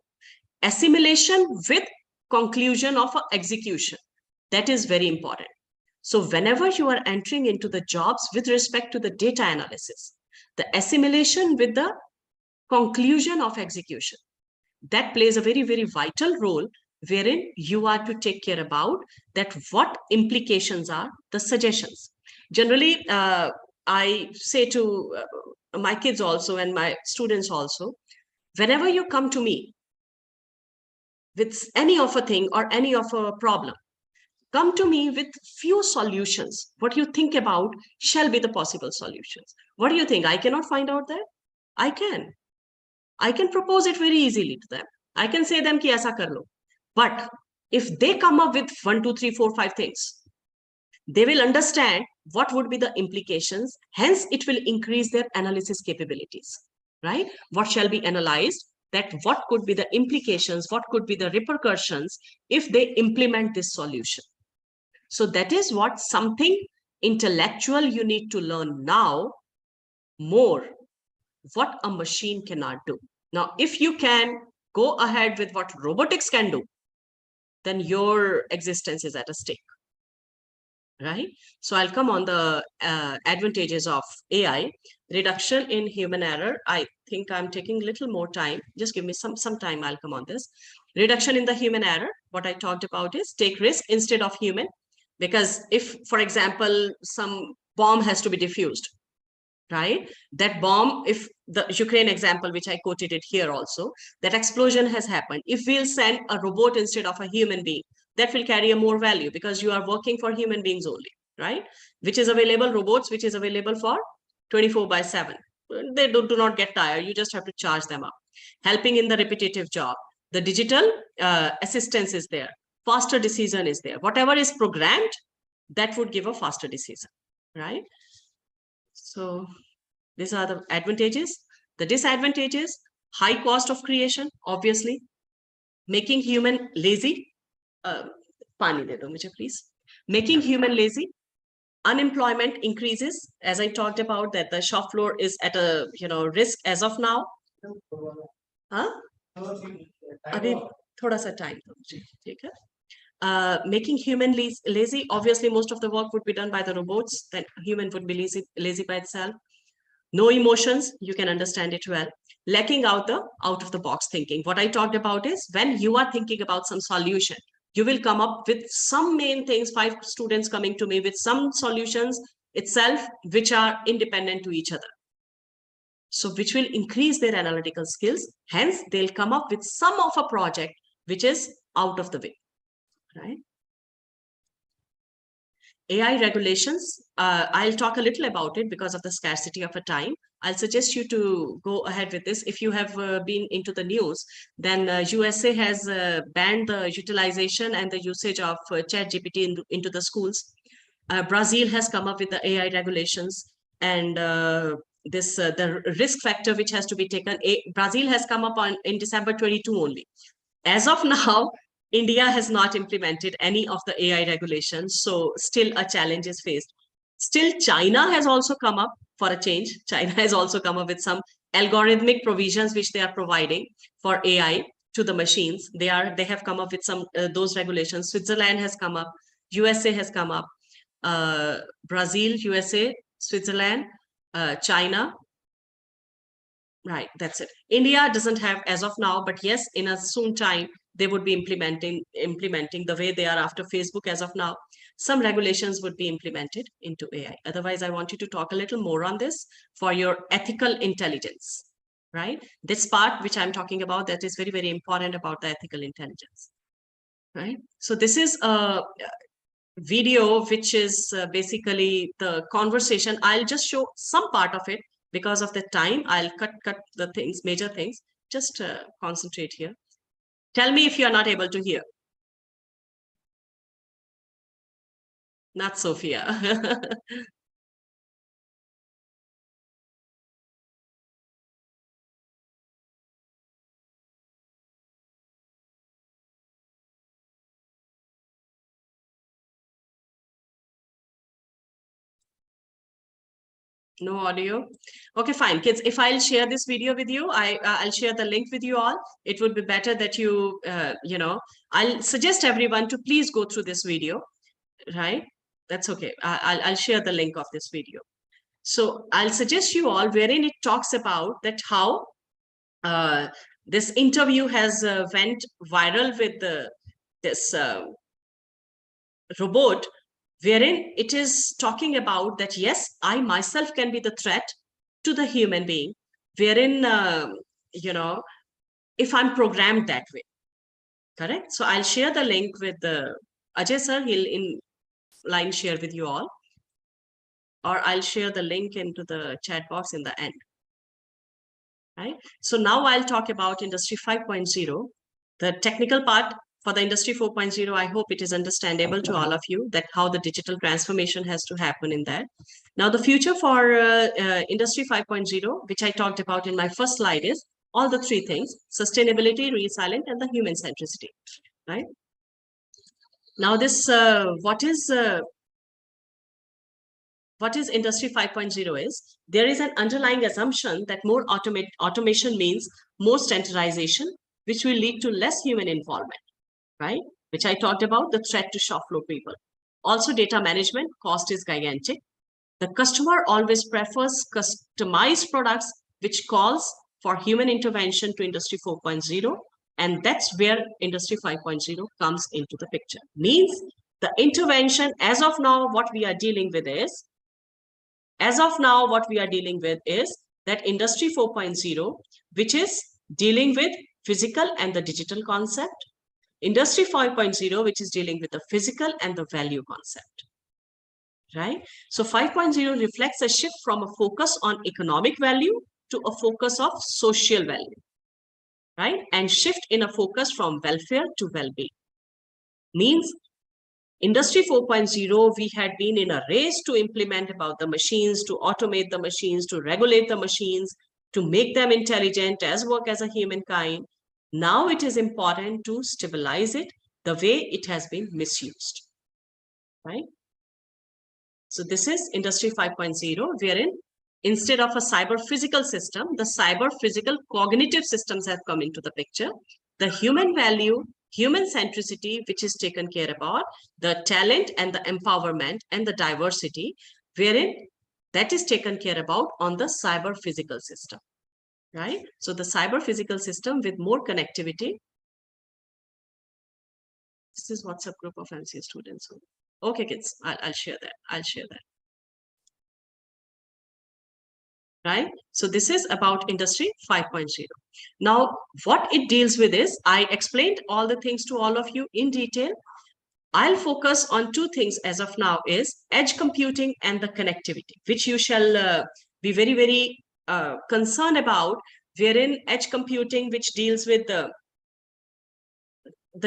Assimilation with conclusion of execution. That is very important. So whenever you are entering into the jobs with respect to the data analysis, the assimilation with the conclusion of execution, that plays a very, very vital role, wherein you are to take care about that what implications are the suggestions. Generally, I say to my kids also and my students also, whenever you come to me with any of a thing or any of a problem, come to me with few solutions. What you think about shall be the possible solutions. What do you think? I cannot find out that? I can. I can propose it very easily to them. I can say them ki aisa kar lo. But if they come up with 1, 2, 3, 4, 5 things, they will understand what would be the implications. Hence, it will increase their analysis capabilities, right? What shall be analyzed? That what could be the implications? What could be the repercussions if they implement this solution? So that is what something intellectual you need to learn now more, what a machine cannot do. Now, if you can go ahead with what robotics can do, then your existence is at a stake, right? So I'll come on the advantages of AI. Reduction in human error. I think I'm taking a little more time. Just give me some time, I'll come on this. Reduction in the human error. What I talked about is take risk instead of human. Because if, for example, some bomb has to be diffused, right? That bomb, if the Ukraine example, which I quoted it here also, that explosion has happened. If we'll send a robot instead of a human being, that will carry a more value because you are working for human beings only, right? Which is available, robots, which is available for 24/7. They do not get tired. You just have to charge them up. Helping in the repetitive job. The digital assistance is there. Faster decision is there. Whatever is programmed, that would give a faster decision, right? So these are the advantages. The disadvantages, high cost of creation, obviously, making human lazy. Pani de do mujhe, please. Making human lazy. Unemployment increases, as I talked about, that the shop floor is at a risk as of now. Huh? Abhi thoda sa time do mujhe, theek hai? Making human lazy. Obviously, most of the work would be done by the robots. Then human would be lazy by itself. No emotions, you can understand it well. Lacking out of the box thinking. What I talked about is when you are thinking about some solution, you will come up with some main things, 5 students coming to me with some solutions itself, which are independent to each other. So which will increase their analytical skills. Hence, they'll come up with some of a project which is out of the way, right? AI regulations, I'll talk a little about it because of the scarcity of a time. I'll suggest you to go ahead with this. If you have been into the news, then USA has banned the utilization and the usage of ChatGPT into the schools. Brazil has come up with the AI regulations, and the risk factor which has to be taken. Brazil has come up in December 22 only. As of now, India has not implemented any of the AI regulations, so still a challenge is faced. Still, China has also come up for a change. China has also come up with some algorithmic provisions which they are providing for AI to the machines. They have come up with some those regulations. Switzerland has come up. USA has come up. Brazil, USA, Switzerland, China. Right, that's it. India doesn't have as of now, but yes, in a soon time, they would be implementing the way they are after Facebook as of now. Some regulations would be implemented into AI. Otherwise, I want you to talk a little more on this for your ethical intelligence, right? This part which I'm talking about, that is very, very important about the ethical intelligence, right? So this is a video which is basically the conversation. I'll just show some part of it because of the time. I'll cut the things, major things. Just concentrate here. Tell me if you are not able to hear. Not Sophia. No audio. Okay, fine, kids. If I'll share this video with you, I'll share the link with you all. It would be better that you I'll suggest everyone to please go through this video, right? That's okay. I'll share the link of this video. So I'll suggest you all wherein it talks about that how this interview has went viral with this robot, wherein it is talking about that, yes, I myself can be the threat to the human being, wherein, if I'm programmed that way, correct? So I'll share the link with Ajay sir, he'll in line share with you all, or I'll share the link into the chat box in the end, right? So now I'll talk about Industry 5.0, the technical part. For the Industry 4.0, I hope it is understandable to all of you that how the digital transformation has to happen in that. Now, the future for Industry 5.0, which I talked about in my first slide, is all the three things: sustainability, resilient, and the human centricity, right? Now, this what is Industry 5.0 is, there is an underlying assumption that more automation means more standardization, which will lead to less human involvement, right? Which I talked about, the threat to shop floor people. Also, data management cost is gigantic. The customer always prefers customized products, which calls for human intervention to Industry 4.0. And that's where Industry 5.0 comes into the picture. Means the intervention, as of now, what we are dealing with is, that Industry 4.0, which is dealing with physical and the digital concept. Industry 5.0, which is dealing with the physical and the value concept, right? So 5.0 reflects a shift from a focus on economic value to a focus of social value, right? And shift in a focus from welfare to well-being. Means Industry 4.0, we had been in a race to implement about the machines, to automate the machines, to regulate the machines, to make them intelligent as work as a humankind. Now it is important to stabilize it the way it has been misused, right? So this is Industry 5.0, wherein instead of a cyber physical system, the cyber physical cognitive systems have come into the picture. The human value, human centricity, which is taken care about, the talent and the empowerment and the diversity, wherein that is taken care about on the cyber physical system. Right? So the cyber physical system with more connectivity. This is WhatsApp group of MCA students. Okay, kids, I'll share that. Right? So this is about Industry 5.0. Now, what it deals with is, I explained all the things to all of you in detail. I'll focus on two things as of now, is edge computing and the connectivity, which you shall be very, very concerned about, wherein edge computing, which deals with the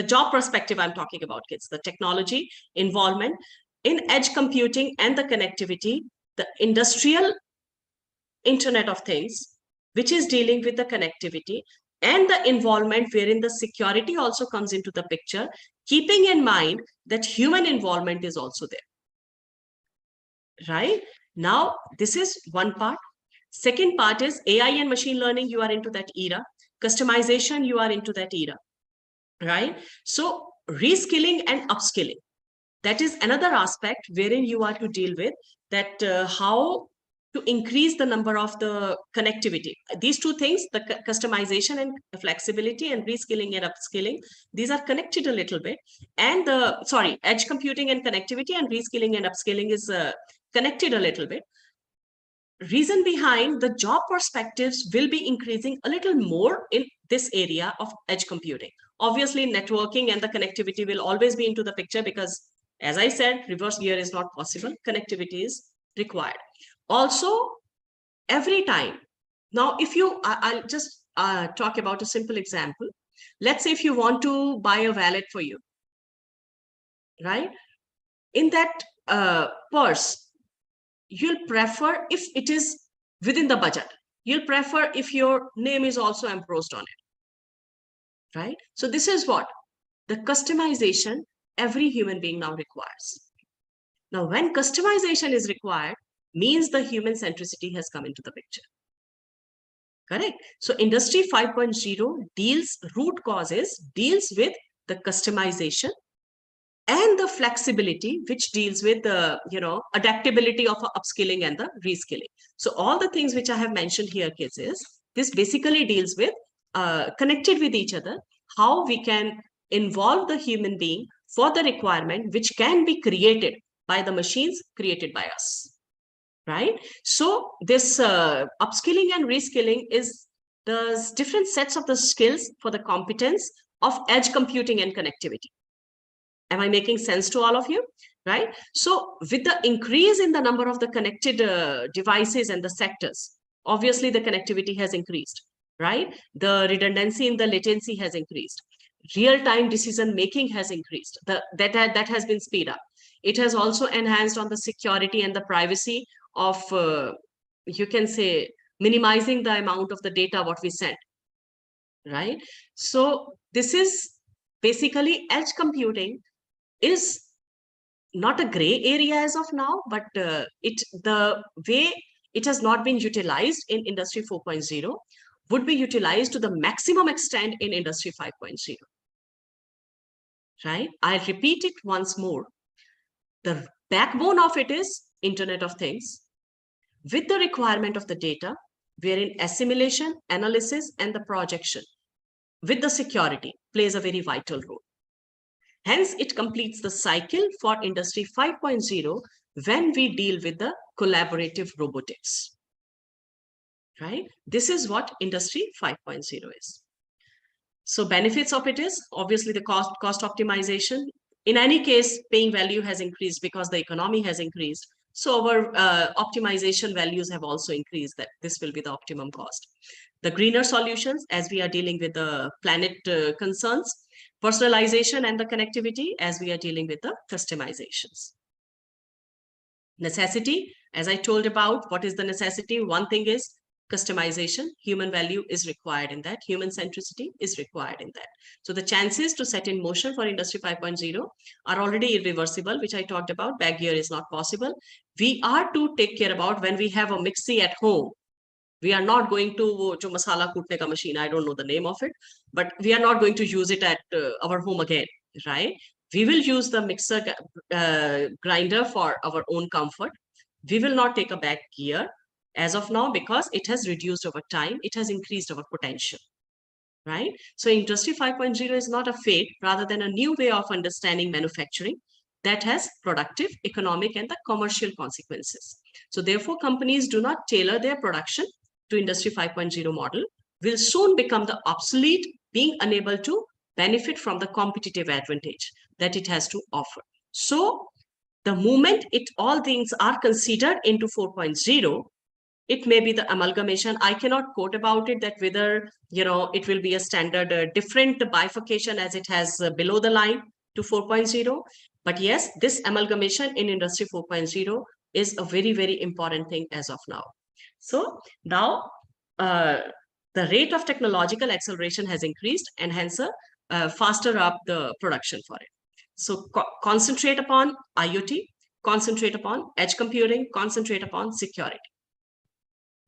job perspective I'm talking about, kids, the technology involvement in edge computing and the connectivity, the industrial Internet of Things, which is dealing with the connectivity and the involvement, wherein the security also comes into the picture, keeping in mind that human involvement is also there. Right? Now, this is one part. Second part is AI and machine learning, you are into that era. Customization, you are into that era. Right? So reskilling and upskilling, that is another aspect wherein you are to deal with that how to increase the number of the connectivity. These two things, the customization and flexibility and reskilling and upskilling, these are connected a little bit. And edge computing and connectivity and reskilling and upskilling is connected a little bit. Reason behind the job perspectives will be increasing a little more in this area of edge computing. Obviously, networking and the connectivity will always be into the picture because, as I said, reverse gear is not possible. Connectivity is required. Also, every time. Now, if you, I'll just talk about a simple example. Let's say if you want to buy a wallet for you, right? In that purse, you'll prefer if it is within the budget. You'll prefer if your name is also embossed on it, right? So this is what the customization every human being now requires. Now, when customization is required, means the human centricity has come into the picture. Correct? So Industry 5.0 deals with the customization and the flexibility, which deals with the adaptability of upskilling and the reskilling. So all the things which I have mentioned here, kids, is this basically deals with connected with each other, how we can involve the human being for the requirement which can be created by the machines created by us. Right? So this upskilling and reskilling is the different sets of the skills for the competence of edge computing and connectivity. Am I making sense to all of you? Right? So with the increase in the number of the connected devices and the sectors, obviously the connectivity has increased, right? The redundancy in the latency has increased. Real-time decision-making has increased. That has been sped up. It has also enhanced on the security and the privacy of, you can say, minimizing the amount of the data what we send, right? So this is basically edge computing is not a gray area as of now, but the way it has not been utilized in Industry 4.0 would be utilized to the maximum extent in Industry 5.0. Right? I'll repeat it once more. The backbone of it is Internet of Things with the requirement of the data, wherein assimilation, analysis, and the projection with the security plays a very vital role. Hence, it completes the cycle for Industry 5.0 when we deal with the collaborative robotics. Right? This is what Industry 5.0 is. So benefits of it is obviously the cost optimization. In any case, paying value has increased because the economy has increased. So our optimization values have also increased, that this will be the optimum cost. The greener solutions, as we are dealing with the planet concerns, personalization and the connectivity, as we are dealing with the customizations. Necessity, as I told about, what is the necessity? One thing is customization. Human value is required in that. Human centricity is required in that. So the chances to set in motion for Industry 5.0 are already irreversible, which I talked about. Back gear is not possible. We are to take care about when we have a mixie at home. We are not going to masala kootne ka machine. I don't know the name of it, but we are not going to use it at our home again, right? We will use the mixer grinder for our own comfort. We will not take a back gear as of now because it has reduced over time. It has increased our potential, right? So Industry 5.0 is not a fate, rather than a new way of understanding manufacturing that has productive, economic, and the commercial consequences. So therefore, companies do not tailor their production to Industry 5.0 model, will soon become the obsolete, being unable to benefit from the competitive advantage that it has to offer. So the moment all things are considered into 4.0, it may be the amalgamation. I cannot quote about it that whether it will be a standard different bifurcation as it has below the line to 4.0. But yes, this amalgamation in Industry 4.0 is a very, very important thing as of now. So now the rate of technological acceleration has increased, and hence faster up the production for it. So concentrate upon IoT, concentrate upon edge computing, concentrate upon security.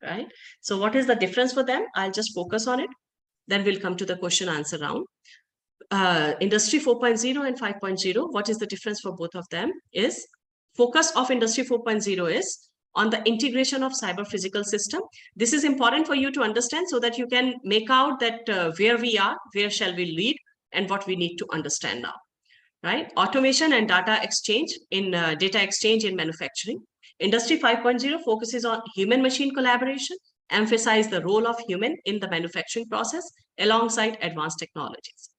Right? So what is the difference for them? I'll just focus on it. Then we'll come to the question answer round. Industry 4.0 and 5.0, what is the difference for both of them is focus of Industry 4.0 is on the integration of cyber physical system. This is important for you to understand so that you can make out that where we are, where shall we lead, and what we need to understand now, right? Automation and data exchange in manufacturing. Industry 5.0 focuses on human-machine collaboration, emphasize the role of human in the manufacturing process alongside advanced technologies.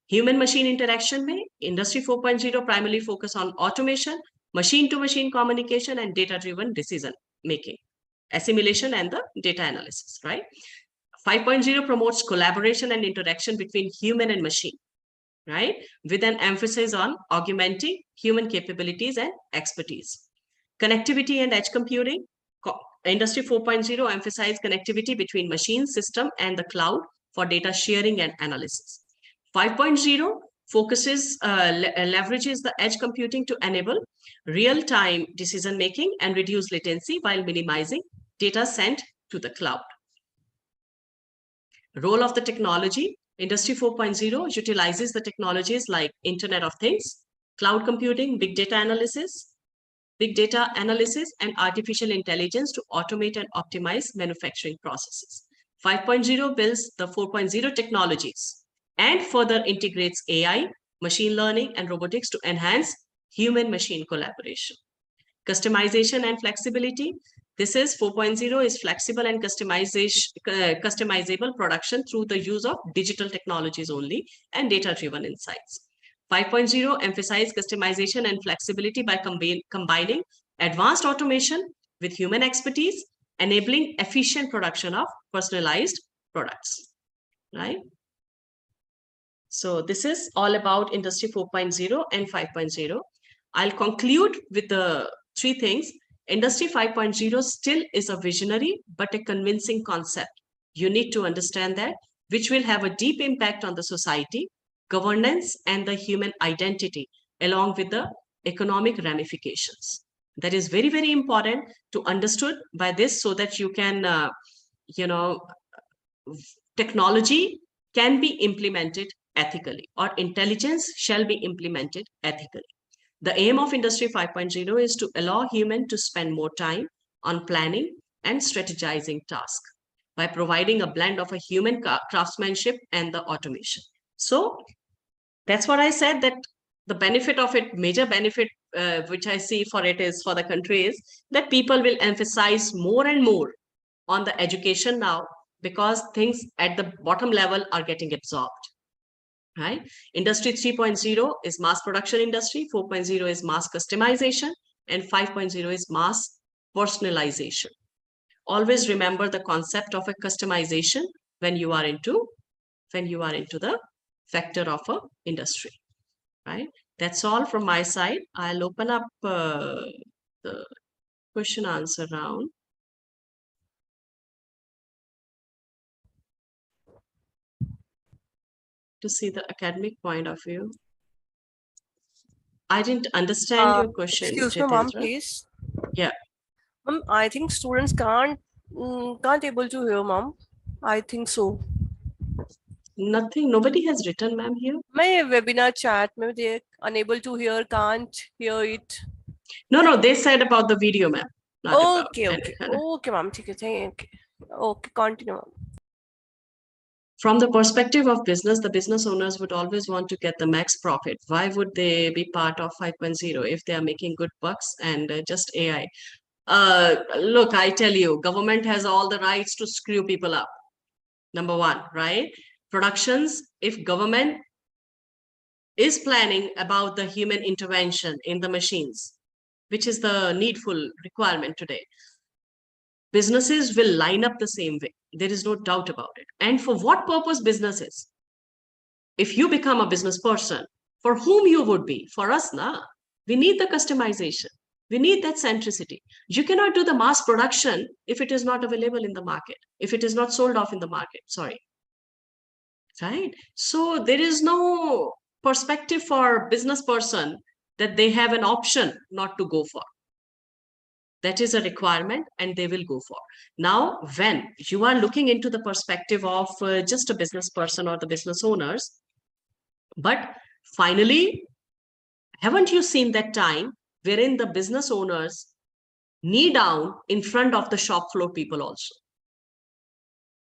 Human-machine interaction में Industry 4.0 primarily focus on automation, machine-to-machine communication, and data-driven decision making, assimilation, and the data analysis, right? 5.0 promotes collaboration and interaction between human and machine, right? With an emphasis on augmenting human capabilities and expertise. Connectivity and edge computing. Industry 4.0 emphasize connectivity between machine, system, and the cloud for data sharing and analysis. 5.0 focuses, leverages the edge computing to enable real-time decision-making and reduce latency while minimizing data sent to the cloud. Role of the technology. Industry 4.0 utilizes the technologies like Internet of Things, cloud computing, big data analysis, and artificial intelligence to automate and optimize manufacturing processes. 5.0 builds the 4.0 technologies and further integrates AI, machine learning, and robotics to enhance human-machine collaboration. Customization and flexibility. This is 4.0 is flexible and customizable production through the use of digital technologies only and data-driven insights. 5.0 emphasize customization and flexibility by combining advanced automation with human expertise, enabling efficient production of personalized products, right? So this is all about Industry 4.0 and 5.0. I'll conclude with the three things. Industry 5.0 still is a visionary, but a convincing concept. You need to understand that, which will have a deep impact on the society, governance, and the human identity, along with the economic ramifications. That is very, very important to understood by this so that you can, technology can be implemented ethically, or intelligence shall be implemented ethically. The aim of Industry 5.0 is to allow humans to spend more time on planning and strategizing tasks by providing a blend of a human craftsmanship and the automation. So that's what I said, that the benefit of it, major benefit, which I see for it is for the country is that people will emphasize more and more on the education now because things at the bottom level are getting absorbed. Right? Industry 3.0 is mass production industry, 4.0 is mass customization, and 5.0 is mass personalization. Always remember the concept of a customization when you are into the factor of a industry, right? That's all from my side. I'll open up the question answer round. To see the academic point of view. I didn't understand your question. Excuse me, ma'am, please. Yeah. Ma'am, I think students can't able to hear, ma'am. I think so. Nothing. Nobody has written, ma'am, here. My webinar chat, maybe they're unable to hear, can't hear it. No, they said about the video, ma'am. Okay, ma'am. Okay, continue, ma'am. From the perspective of business, the business owners would always want to get the max profit. Why would they be part of 5.0 if they are making good bucks and just AI? Look, I tell you, government has all the rights to screw people up. Number one, right? Productions, if government is planning about the human intervention in the machines, which is the needful requirement today, businesses will line up the same way. There is no doubt about it. And for what purpose businesses? If you become a business person, for whom you would be? For us, nah. We need the customization. We need that centricity. You cannot do the mass production if it is not available in the market, if it is not sold off in the market, sorry. Right? So there is no perspective for business person that they have an option not to go for. That is a requirement and they will go for. Now, when you are looking into the perspective of just a business person or the business owners, but finally, haven't you seen that time wherein the business owners knee down in front of the shop floor people also.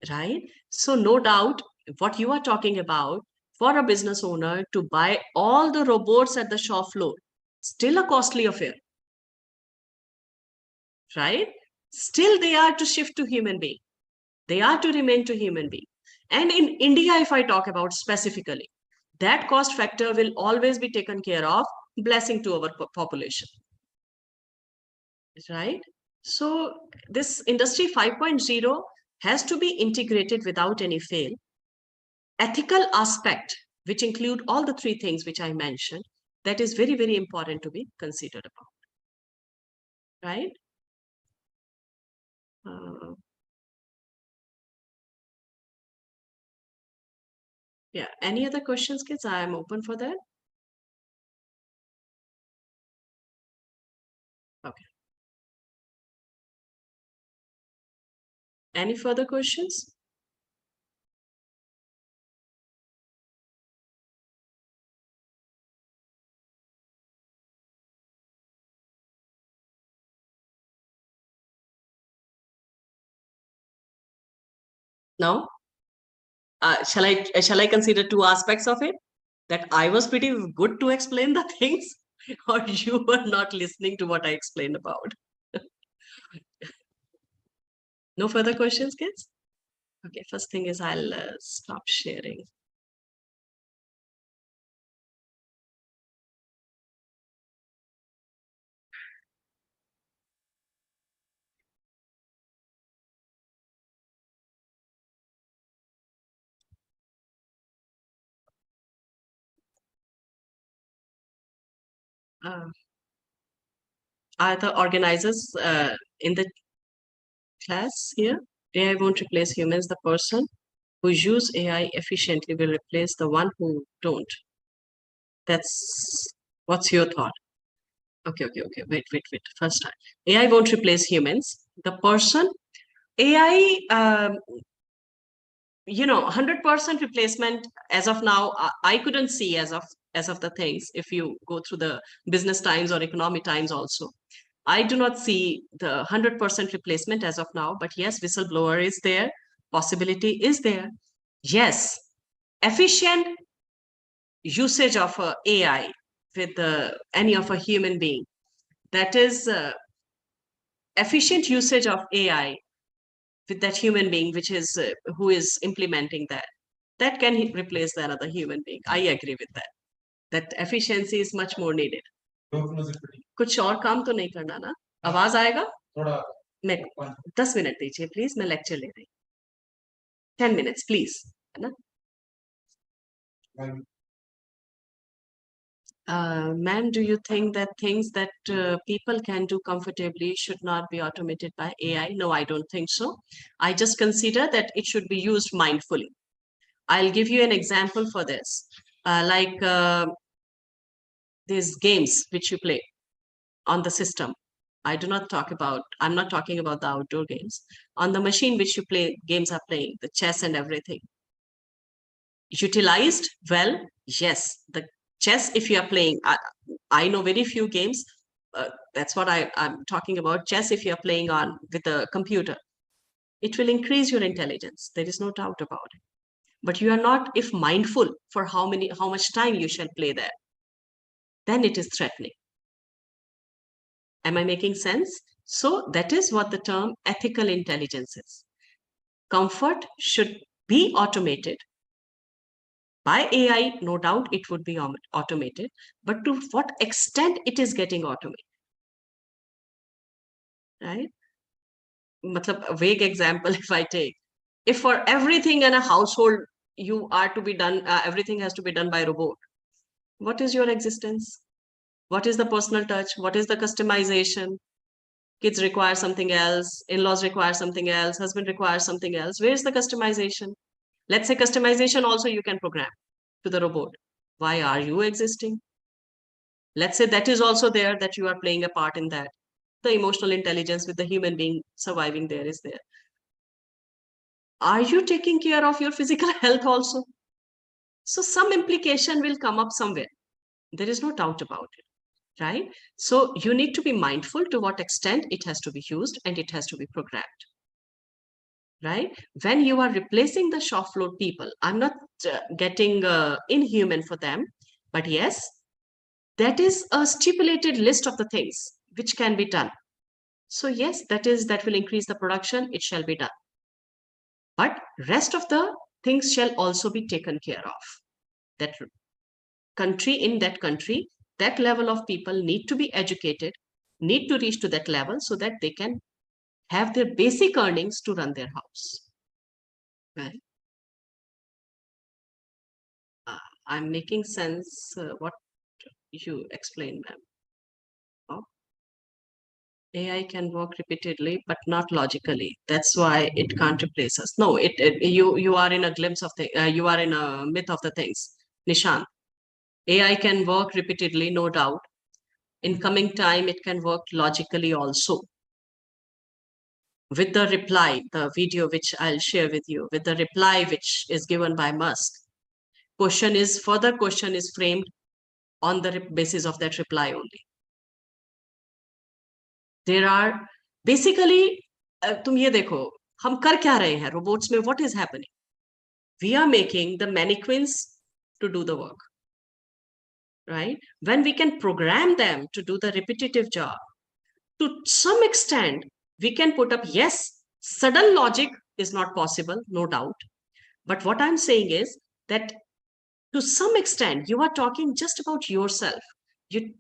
Right? So no doubt what you are talking about, for a business owner to buy all the robots at the shop floor, still a costly affair. Right? Still they are to shift to human being. They are to remain to human being. And in India, if I talk about specifically, that cost factor will always be taken care of, blessing to our population. Right? So this industry 5.0 has to be integrated without any fail. Ethical aspect, which include all the three things which I mentioned, that is very, very important to be considered about. Right? Yeah. Any other questions, kids? I am open for that. Okay. Any further questions? No? Shall I consider two aspects of it? That I was pretty good to explain the things, or you were not listening to what I explained about? No further questions, kids? Okay, first thing is I'll stop sharing. Are the organizers in the class here? AI won't replace humans. The person who use AI efficiently will replace the one who don't. That's what's your thought? Okay. Wait. First time. AI won't replace humans. The person, AI, 100% replacement as of now, I couldn't see as of the things. If you go through the business times or economic times also, I do not see the 100% replacement as of now. But yes, whistleblower is there. Possibility is there. Yes, efficient usage of AI with any of a human being. That is efficient usage of AI with that human being, which is who is implementing that can replace the another human being. I agree with that. That efficiency is much more needed. कुछ और काम तो नहीं करना ना? आवाज आएगा? मैं 10 मिनट दीजिए प्लीज, मैं लेक्चर ले रही हूँ. 10 minutes प्लीज, है ना? Ma'am, do you think that things that people can do comfortably should not be automated by AI? No, I don't think so. I just consider that it should be used mindfully. I'll give you an example for this. Like these games which you play on the system. I'm not talking about the outdoor games. On the machine which you play, games are playing, the chess and everything. Utilized well, yes. The chess, if you are playing, I know very few games. That's what I'm talking about. Chess, if you are playing with a computer, it will increase your intelligence. There is no doubt about it. But you are not, if mindful for how much time you shall play there, then it is threatening. Am I making sense? So that is what the term ethical intelligence is. Comfort should be automated. By AI, no doubt it would be automated, but to what extent it is getting automated, right? A vague example if I take, if for everything in a household you are to be done, everything has to be done by robot, what is your existence? What is the personal touch? What is the customization? Kids require something else, in-laws require something else, husband requires something else. Where's the customization? Let's say customization also you can program to the robot. Why are you existing? Let's say that is also there, that you are playing a part in that. The emotional intelligence with the human being surviving there is there. Are you taking care of your physical health also? So some implication will come up somewhere. There is no doubt about it. right? So you need to be mindful to what extent it has to be used and it has to be programmed, right? When you are replacing the shop floor people, I'm not getting inhuman for them, but yes, that is a stipulated list of the things which can be done. So yes, that will increase the production, it shall be done. But rest of the things shall also be taken care of. That country, in that country, that level of people need to be educated, need to reach to that level so that they can have their basic earnings to run their house. Right? I'm making sense what you explained, ma'am. Oh. AI can work repeatedly, but not logically. That's why it can't replace us. No, you are in a glimpse of the, you are in a myth of the things. Nishan, AI can work repeatedly, no doubt. In coming time, it can work logically also. With the reply, the video which I'll share with you, with the reply which is given by Musk, further question is framed on the basis of that reply only. There are basically, तुम ये देखो, हम कर क्या रहे हैं robots में, what is happening? We are making the mannequins to do the work, right? When we can program them to do the repetitive job, to some extent, we can put up, yes, sudden logic is not possible, no doubt. But what I'm saying is that to some extent, you are talking just about yourself. You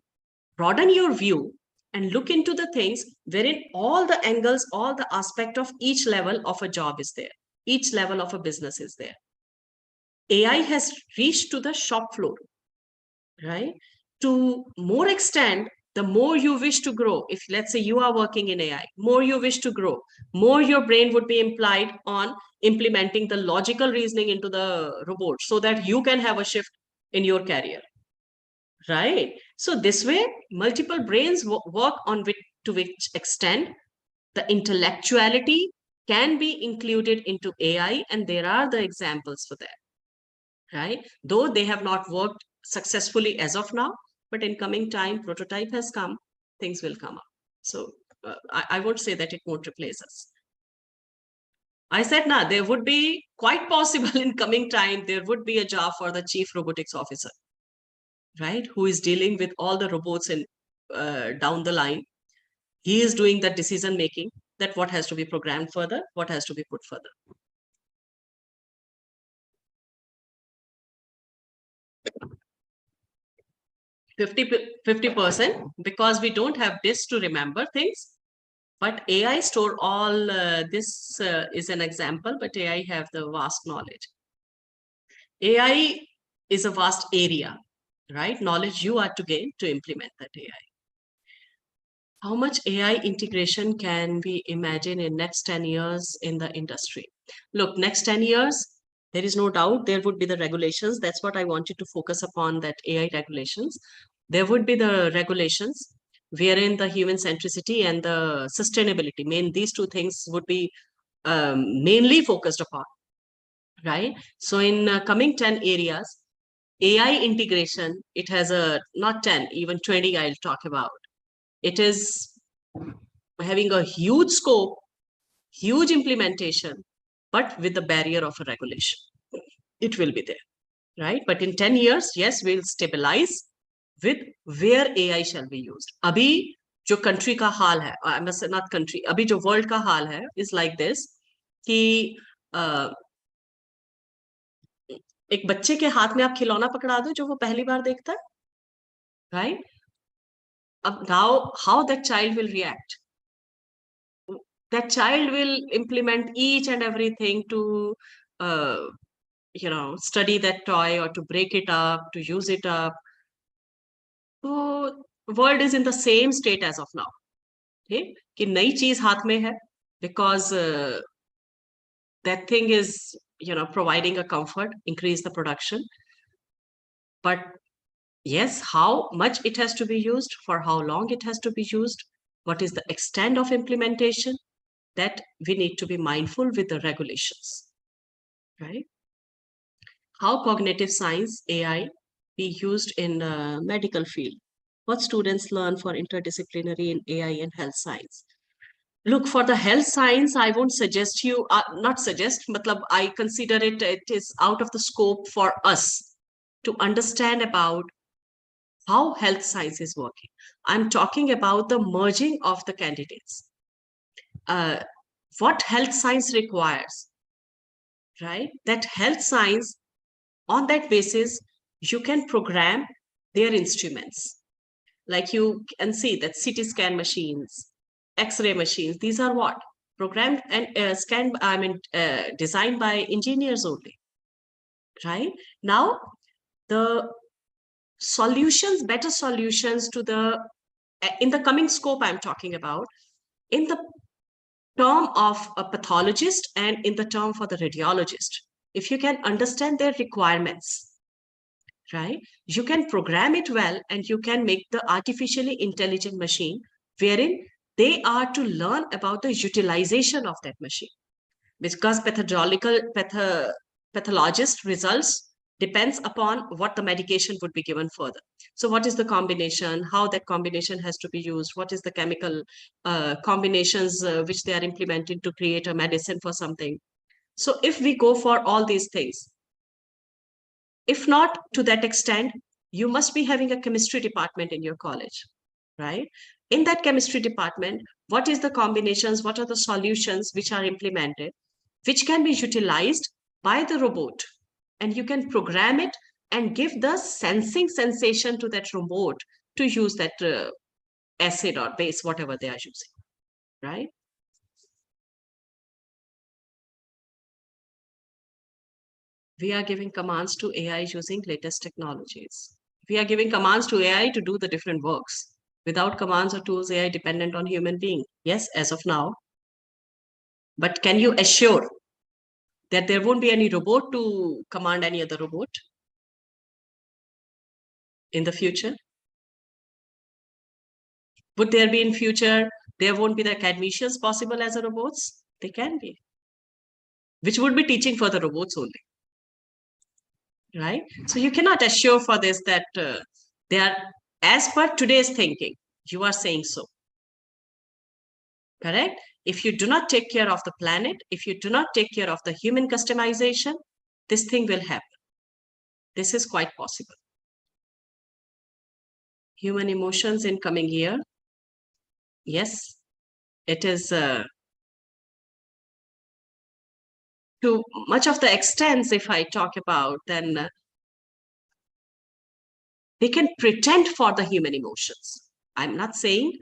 broaden your view and look into the things wherein all the angles, all the aspect of each level of a job is there. Each level of a business is there. AI has reached to the shop floor, right? To more extent, the more you wish to grow, if let's say you are working in AI, more you wish to grow, more your brain would be implied on implementing the logical reasoning into the robot so that you can have a shift in your career, right? So this way, multiple brains work on to which extent the intellectuality can be included into AI, and there are the examples for that, right? Though they have not worked successfully as of now, but in coming time, prototype has come, things will come up. So I won't say that it won't replace us. I said, nah, there would be quite possible in coming time, there would be a job for the chief robotics officer, right? Who is dealing with all the robots in down the line. He is doing that decision making, that what has to be programmed further, what has to be put further. 50% because we don't have this to remember things, but AI store all this is an example, but AI have the vast knowledge. AI is a vast area, right? Knowledge you are to gain to implement that AI. How much AI integration can we imagine in next 10 years in the industry? Look, next 10 years, there is no doubt there would be the regulations. That's what I wanted to focus upon, that AI regulations. There would be the regulations wherein the human centricity and the sustainability, these two things would be mainly focused upon, right? So in coming 10 areas, AI integration, it has a, not 10, even 20 I'll talk about. It is having a huge scope, huge implementation, but with the barrier of a regulation. It will be there, right? But in 10 years, yes, we'll stabilize with where AI shall be used. Abhi jo country ka haal hai, I must say not country, abhi jo world ka haal hai is like this, कि एक बच्चे के हाथ में आप खिलौना पकड़ा दो जो वो पहली बार देखता है, right? Now how that child will react? That child will implement each and everything to study that toy or to break it up, to use it up. So world is in the same state as of now. Okay? कि नई चीज हाथ में है, because that thing is providing a comfort, increase the production. But yes, how much it has to be used, for how long it has to be used, what is the extent of implementation, that we need to be mindful with the regulations, right? How cognitive science, AI, be used in the medical field? what students learn for interdisciplinary in AI and health science. Look, for the health science, I won't suggest you, not suggest, matlab, I consider it is out of the scope for us to understand about how health science is working. I'm talking about the merging of the candidates. What health science requires, right? That health science, on that basis, you can program their instruments. Like you can see that CT scan machines, X-ray machines, these are what? Programmed and designed by engineers only, right? Now, the solutions, better solutions to the, in the coming scope I'm talking about, in the term of a pathologist and in the term for the radiologist, if you can understand their requirements, right, you can program it well and you can make the artificially intelligent machine wherein they are to learn about the utilization of that machine, because pathologist results depends upon what the medication would be given further. So what is the combination, how that combination has to be used, what is the chemical combinations which they are implementing to create a medicine for something. So if we go for all these things, if not to that extent, you must be having a chemistry department in your college, right? In that chemistry department, what is the combinations, what are the solutions which are implemented, which can be utilized by the robot, and you can program it and give the sensing sensation to that robot to use that acid or base, whatever they are using, right? We are giving commands to AI using latest technologies. We are giving commands to AI to do the different works. Without commands or tools, AI dependent on human being. Yes, as of now. But can you assure that there won't be any robot to command any other robot in the future? Would there be in future, there won't be the academicians possible as a robots? They can be. Which would be teaching for the robots only. Right? So you cannot assure for this that they are, as per today's thinking, you are saying so. Correct? If you do not take care of the planet, if you do not take care of the human customization, this thing will happen. This is quite possible. Human emotions in coming year. Yes, it is to much of the extent, if I talk about, then they can pretend for the human emotions. I'm not saying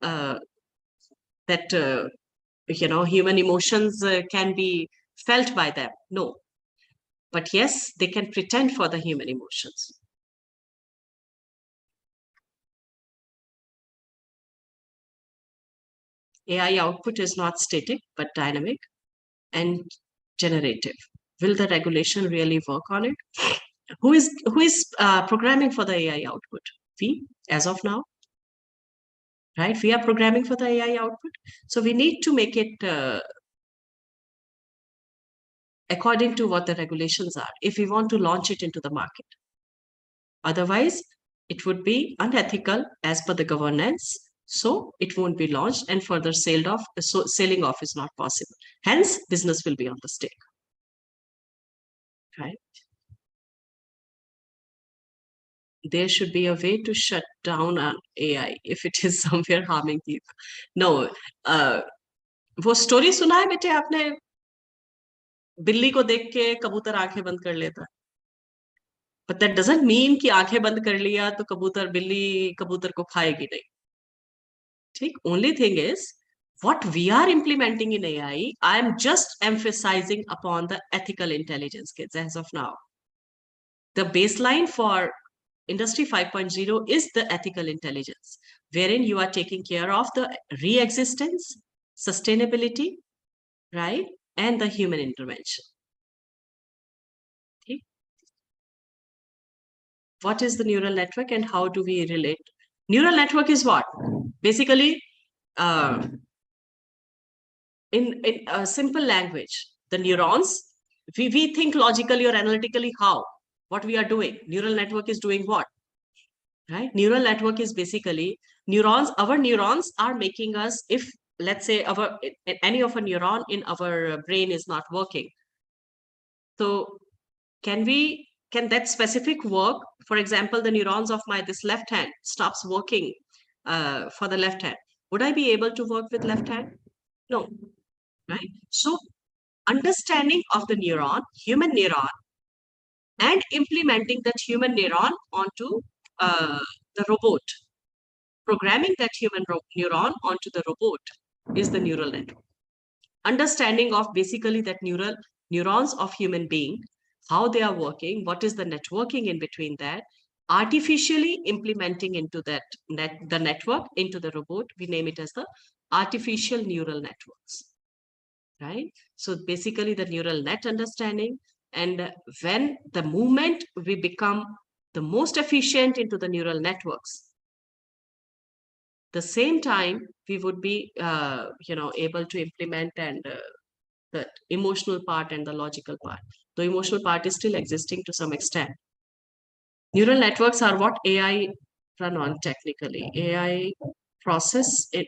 that, human emotions can be felt by them. No. But yes, they can pretend for the human emotions. AI output is not static, but dynamic and generative. Will the regulation really work on it? Who is programming for the AI output? We, as of now, right? We are programming for the AI output. So we need to make it according to what the regulations are, if we want to launch it into the market. Otherwise, it would be unethical as per the governance. So it won't be launched and further sailing off is not possible. Hence, business will be on the stake. Right? There should be a way to shut down an AI if it is somewhere harming people. No, वो story सुना है बेटे आपने? बिल्ली को देख के कबूतर आंखें बंद कर लेता. But that doesn't mean कि आंखें बंद कर लिया तो बिल्ली कबूतर को खाएगी नहीं. ठीक? Only thing is, what we are implementing in AI, I am just emphasizing upon the ethical intelligence, kids, as of now. The baseline for Industry 5.0 is the ethical intelligence, wherein you are taking care of the re-existence, sustainability, right? And the human intervention. Okay. What is the neural network and how do we relate? Neural network is what? Basically, in a simple language, the neurons, we think logically or analytically how, what we are doing. Neural network is doing what? right? Neural network is basically neurons. Our neurons are making us, if let's say any of a neuron in our brain is not working. So can that specific work, for example, the neurons of this left hand stops working for the left hand. Would I be able to work with left hand? No, right? So understanding of the neuron, human neuron, and implementing that human neuron onto the robot, programming that human neuron onto the robot is the neural network. Understanding of basically that neurons of human being, how they are working, what is the networking in between that, artificially implementing into that the network into the robot, we name it as the artificial neural networks, right? So basically the neural net understanding, and when the moment we become the most efficient into the neural networks, the same time we would be able to implement and the emotional part and the logical part. The emotional part is still existing to some extent. Neural networks are what AI run on technically. AI process it.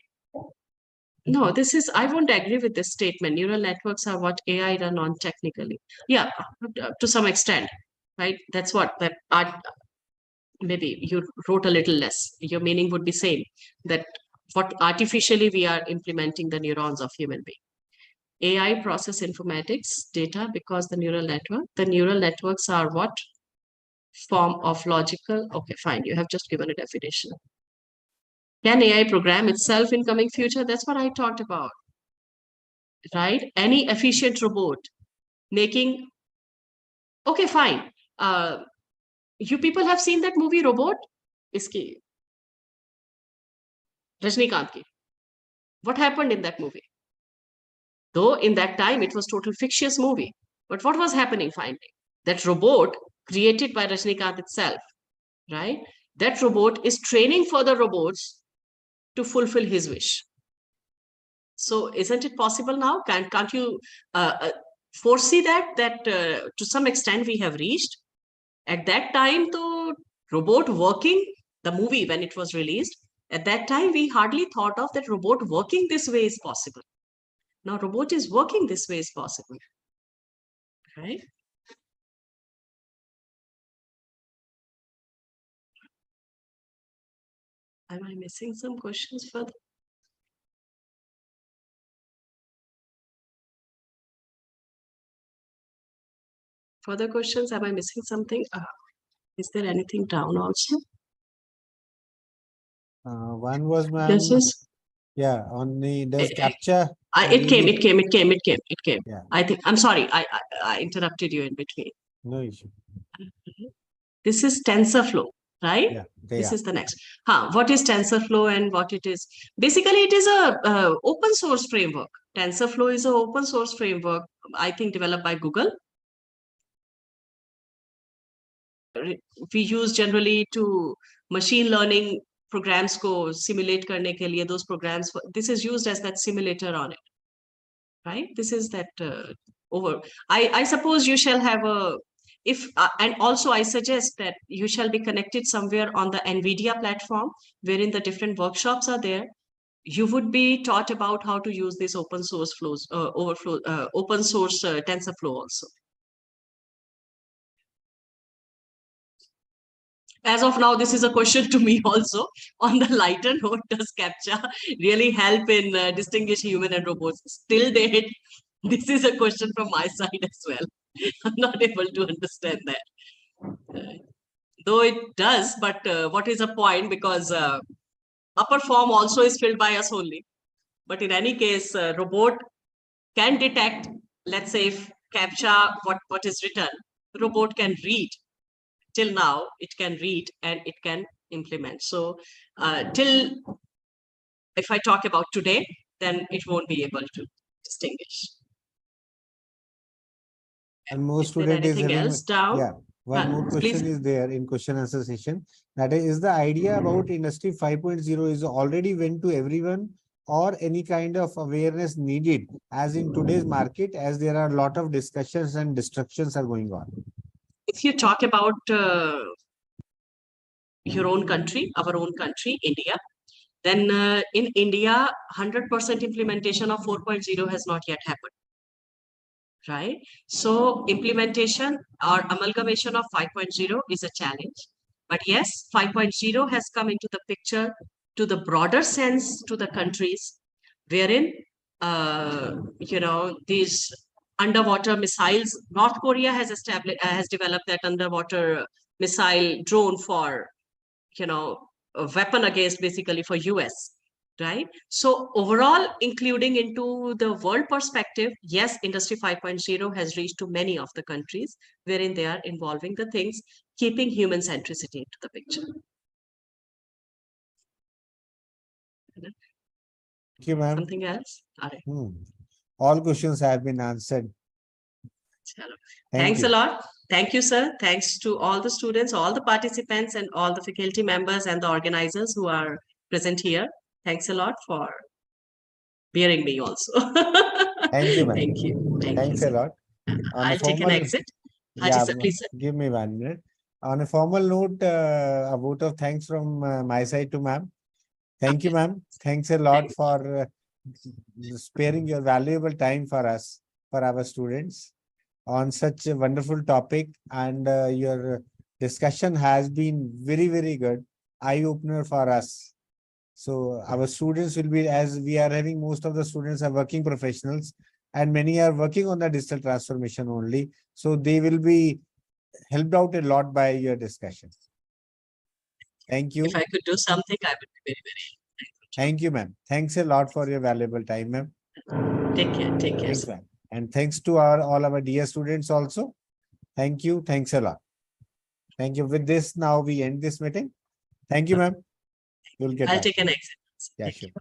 No, I won't agree with this statement. Neural networks are what AI run on technically. Yeah, to some extent, right? That's what that maybe you wrote a little less. Your meaning would be same, that what artificially we are implementing the neurons of human being. AI process informatics data because the neural networks are what form of logical. Okay, fine. You have just given a definition. Can AI program itself in coming future? That's what I talked about, right? Any efficient robot making. Okay, fine. You people have seen that movie Robot? Iski Rajnikant ki. What happened in that movie? Though in that time it was total fictitious movie. But what was happening finally? That robot created by Rajnikant itself, right? That robot is training for the robots to fulfill his wish. So isn't it possible now? Can't you foresee that to some extent we have reached? At that time, the robot working, the movie when it was released, at that time we hardly thought of that robot working this way is possible. Now robot is working this way is possible, right? Am I missing some questions further? Further questions? Am I missing something? Is there anything down also? One was, ma'am, This is. yeah, on the does capture. It came. Yeah. I think, I'm sorry, I interrupted you in between. No issue. This is TensorFlow, right? Yeah. This is the next. What is TensorFlow and what it is? Basically, it is a open source framework. TensorFlow is an open source framework, I think developed by Google. We use generally to machine learning programs ko simulate karne ke liye, those programs. This is used as that simulator on it, right? This is that I suppose you shall have a, and also I suggest that you shall be connected somewhere on the NVIDIA platform, wherein the different workshops are there. You would be taught about how to use this open source open source TensorFlow also. As of now, this is a question to me also. On the lighter note, does CAPTCHA really help in distinguish human and robots? Still date, this is a question from my side as well. I'm not able to understand that. Though it does, but what is the point? Because upper form also is filled by us only. But in any case, robot can detect, let's say if CAPTCHA, what is written, robot can read. Till now, it can read and it can implement. So if I talk about today, then it won't be able to distinguish. And most student is having, else down? yeah. One more question is there in question answer session. That is the idea about industry 5.0 is already went to everyone, or any kind of awareness needed as in today's market, as there are a lot of discussions and destructions are going on. If you talk about your own country, our own country, India. Then in India, 100% implementation of 4.0 has not yet happened, right? So implementation or amalgamation of 5.0 is a challenge. But yes, 5.0 has come into the picture to the broader sense to the countries wherein, these underwater missiles, North Korea has developed that underwater missile drone for, a weapon against basically for US, right? So overall, including into the world perspective, yes, Industry 5.0 has reached to many of the countries wherein they are involving the things, keeping human centricity into the picture. Thank you, ma'am. Something else? Alright, All questions have been answered. chalo. Thank Thanks you. a lot. Thank you, sir. Thanks to all the students, all the participants, and all the faculty members and the organizers who are present here. Thanks a lot for bearing me also. Thank you, ma'am. Thank you. Thank you, Thanks a sir. lot. On a I'll take an formal- exit. Yeah, Haji sir, please, sir. give me 1 minute. On a formal note, a vote of thanks from my side to ma'am. Thank you, ma'am. Thanks a lot for sparing your valuable time for us, for our students, on such a wonderful topic. And your discussion has been very, very good, eye-opener for us. So our students will be, as we are having, most of the students are working professionals, and many are working on the digital transformation only. So they will be helped out a lot by your discussion. Thank you. If I could do something, I would be very, Thank you, ma'am. Thanks a lot for your valuable time, ma'am. very. Take care. Take care. Thanks, sir. ma'am. And thanks to all our dear students also. Thank you. Thanks a lot. Thank you. With this, now we end this meeting. Thank you, ma'am. You'll get I'll back. take an exit. Yeah, Thank sure. you.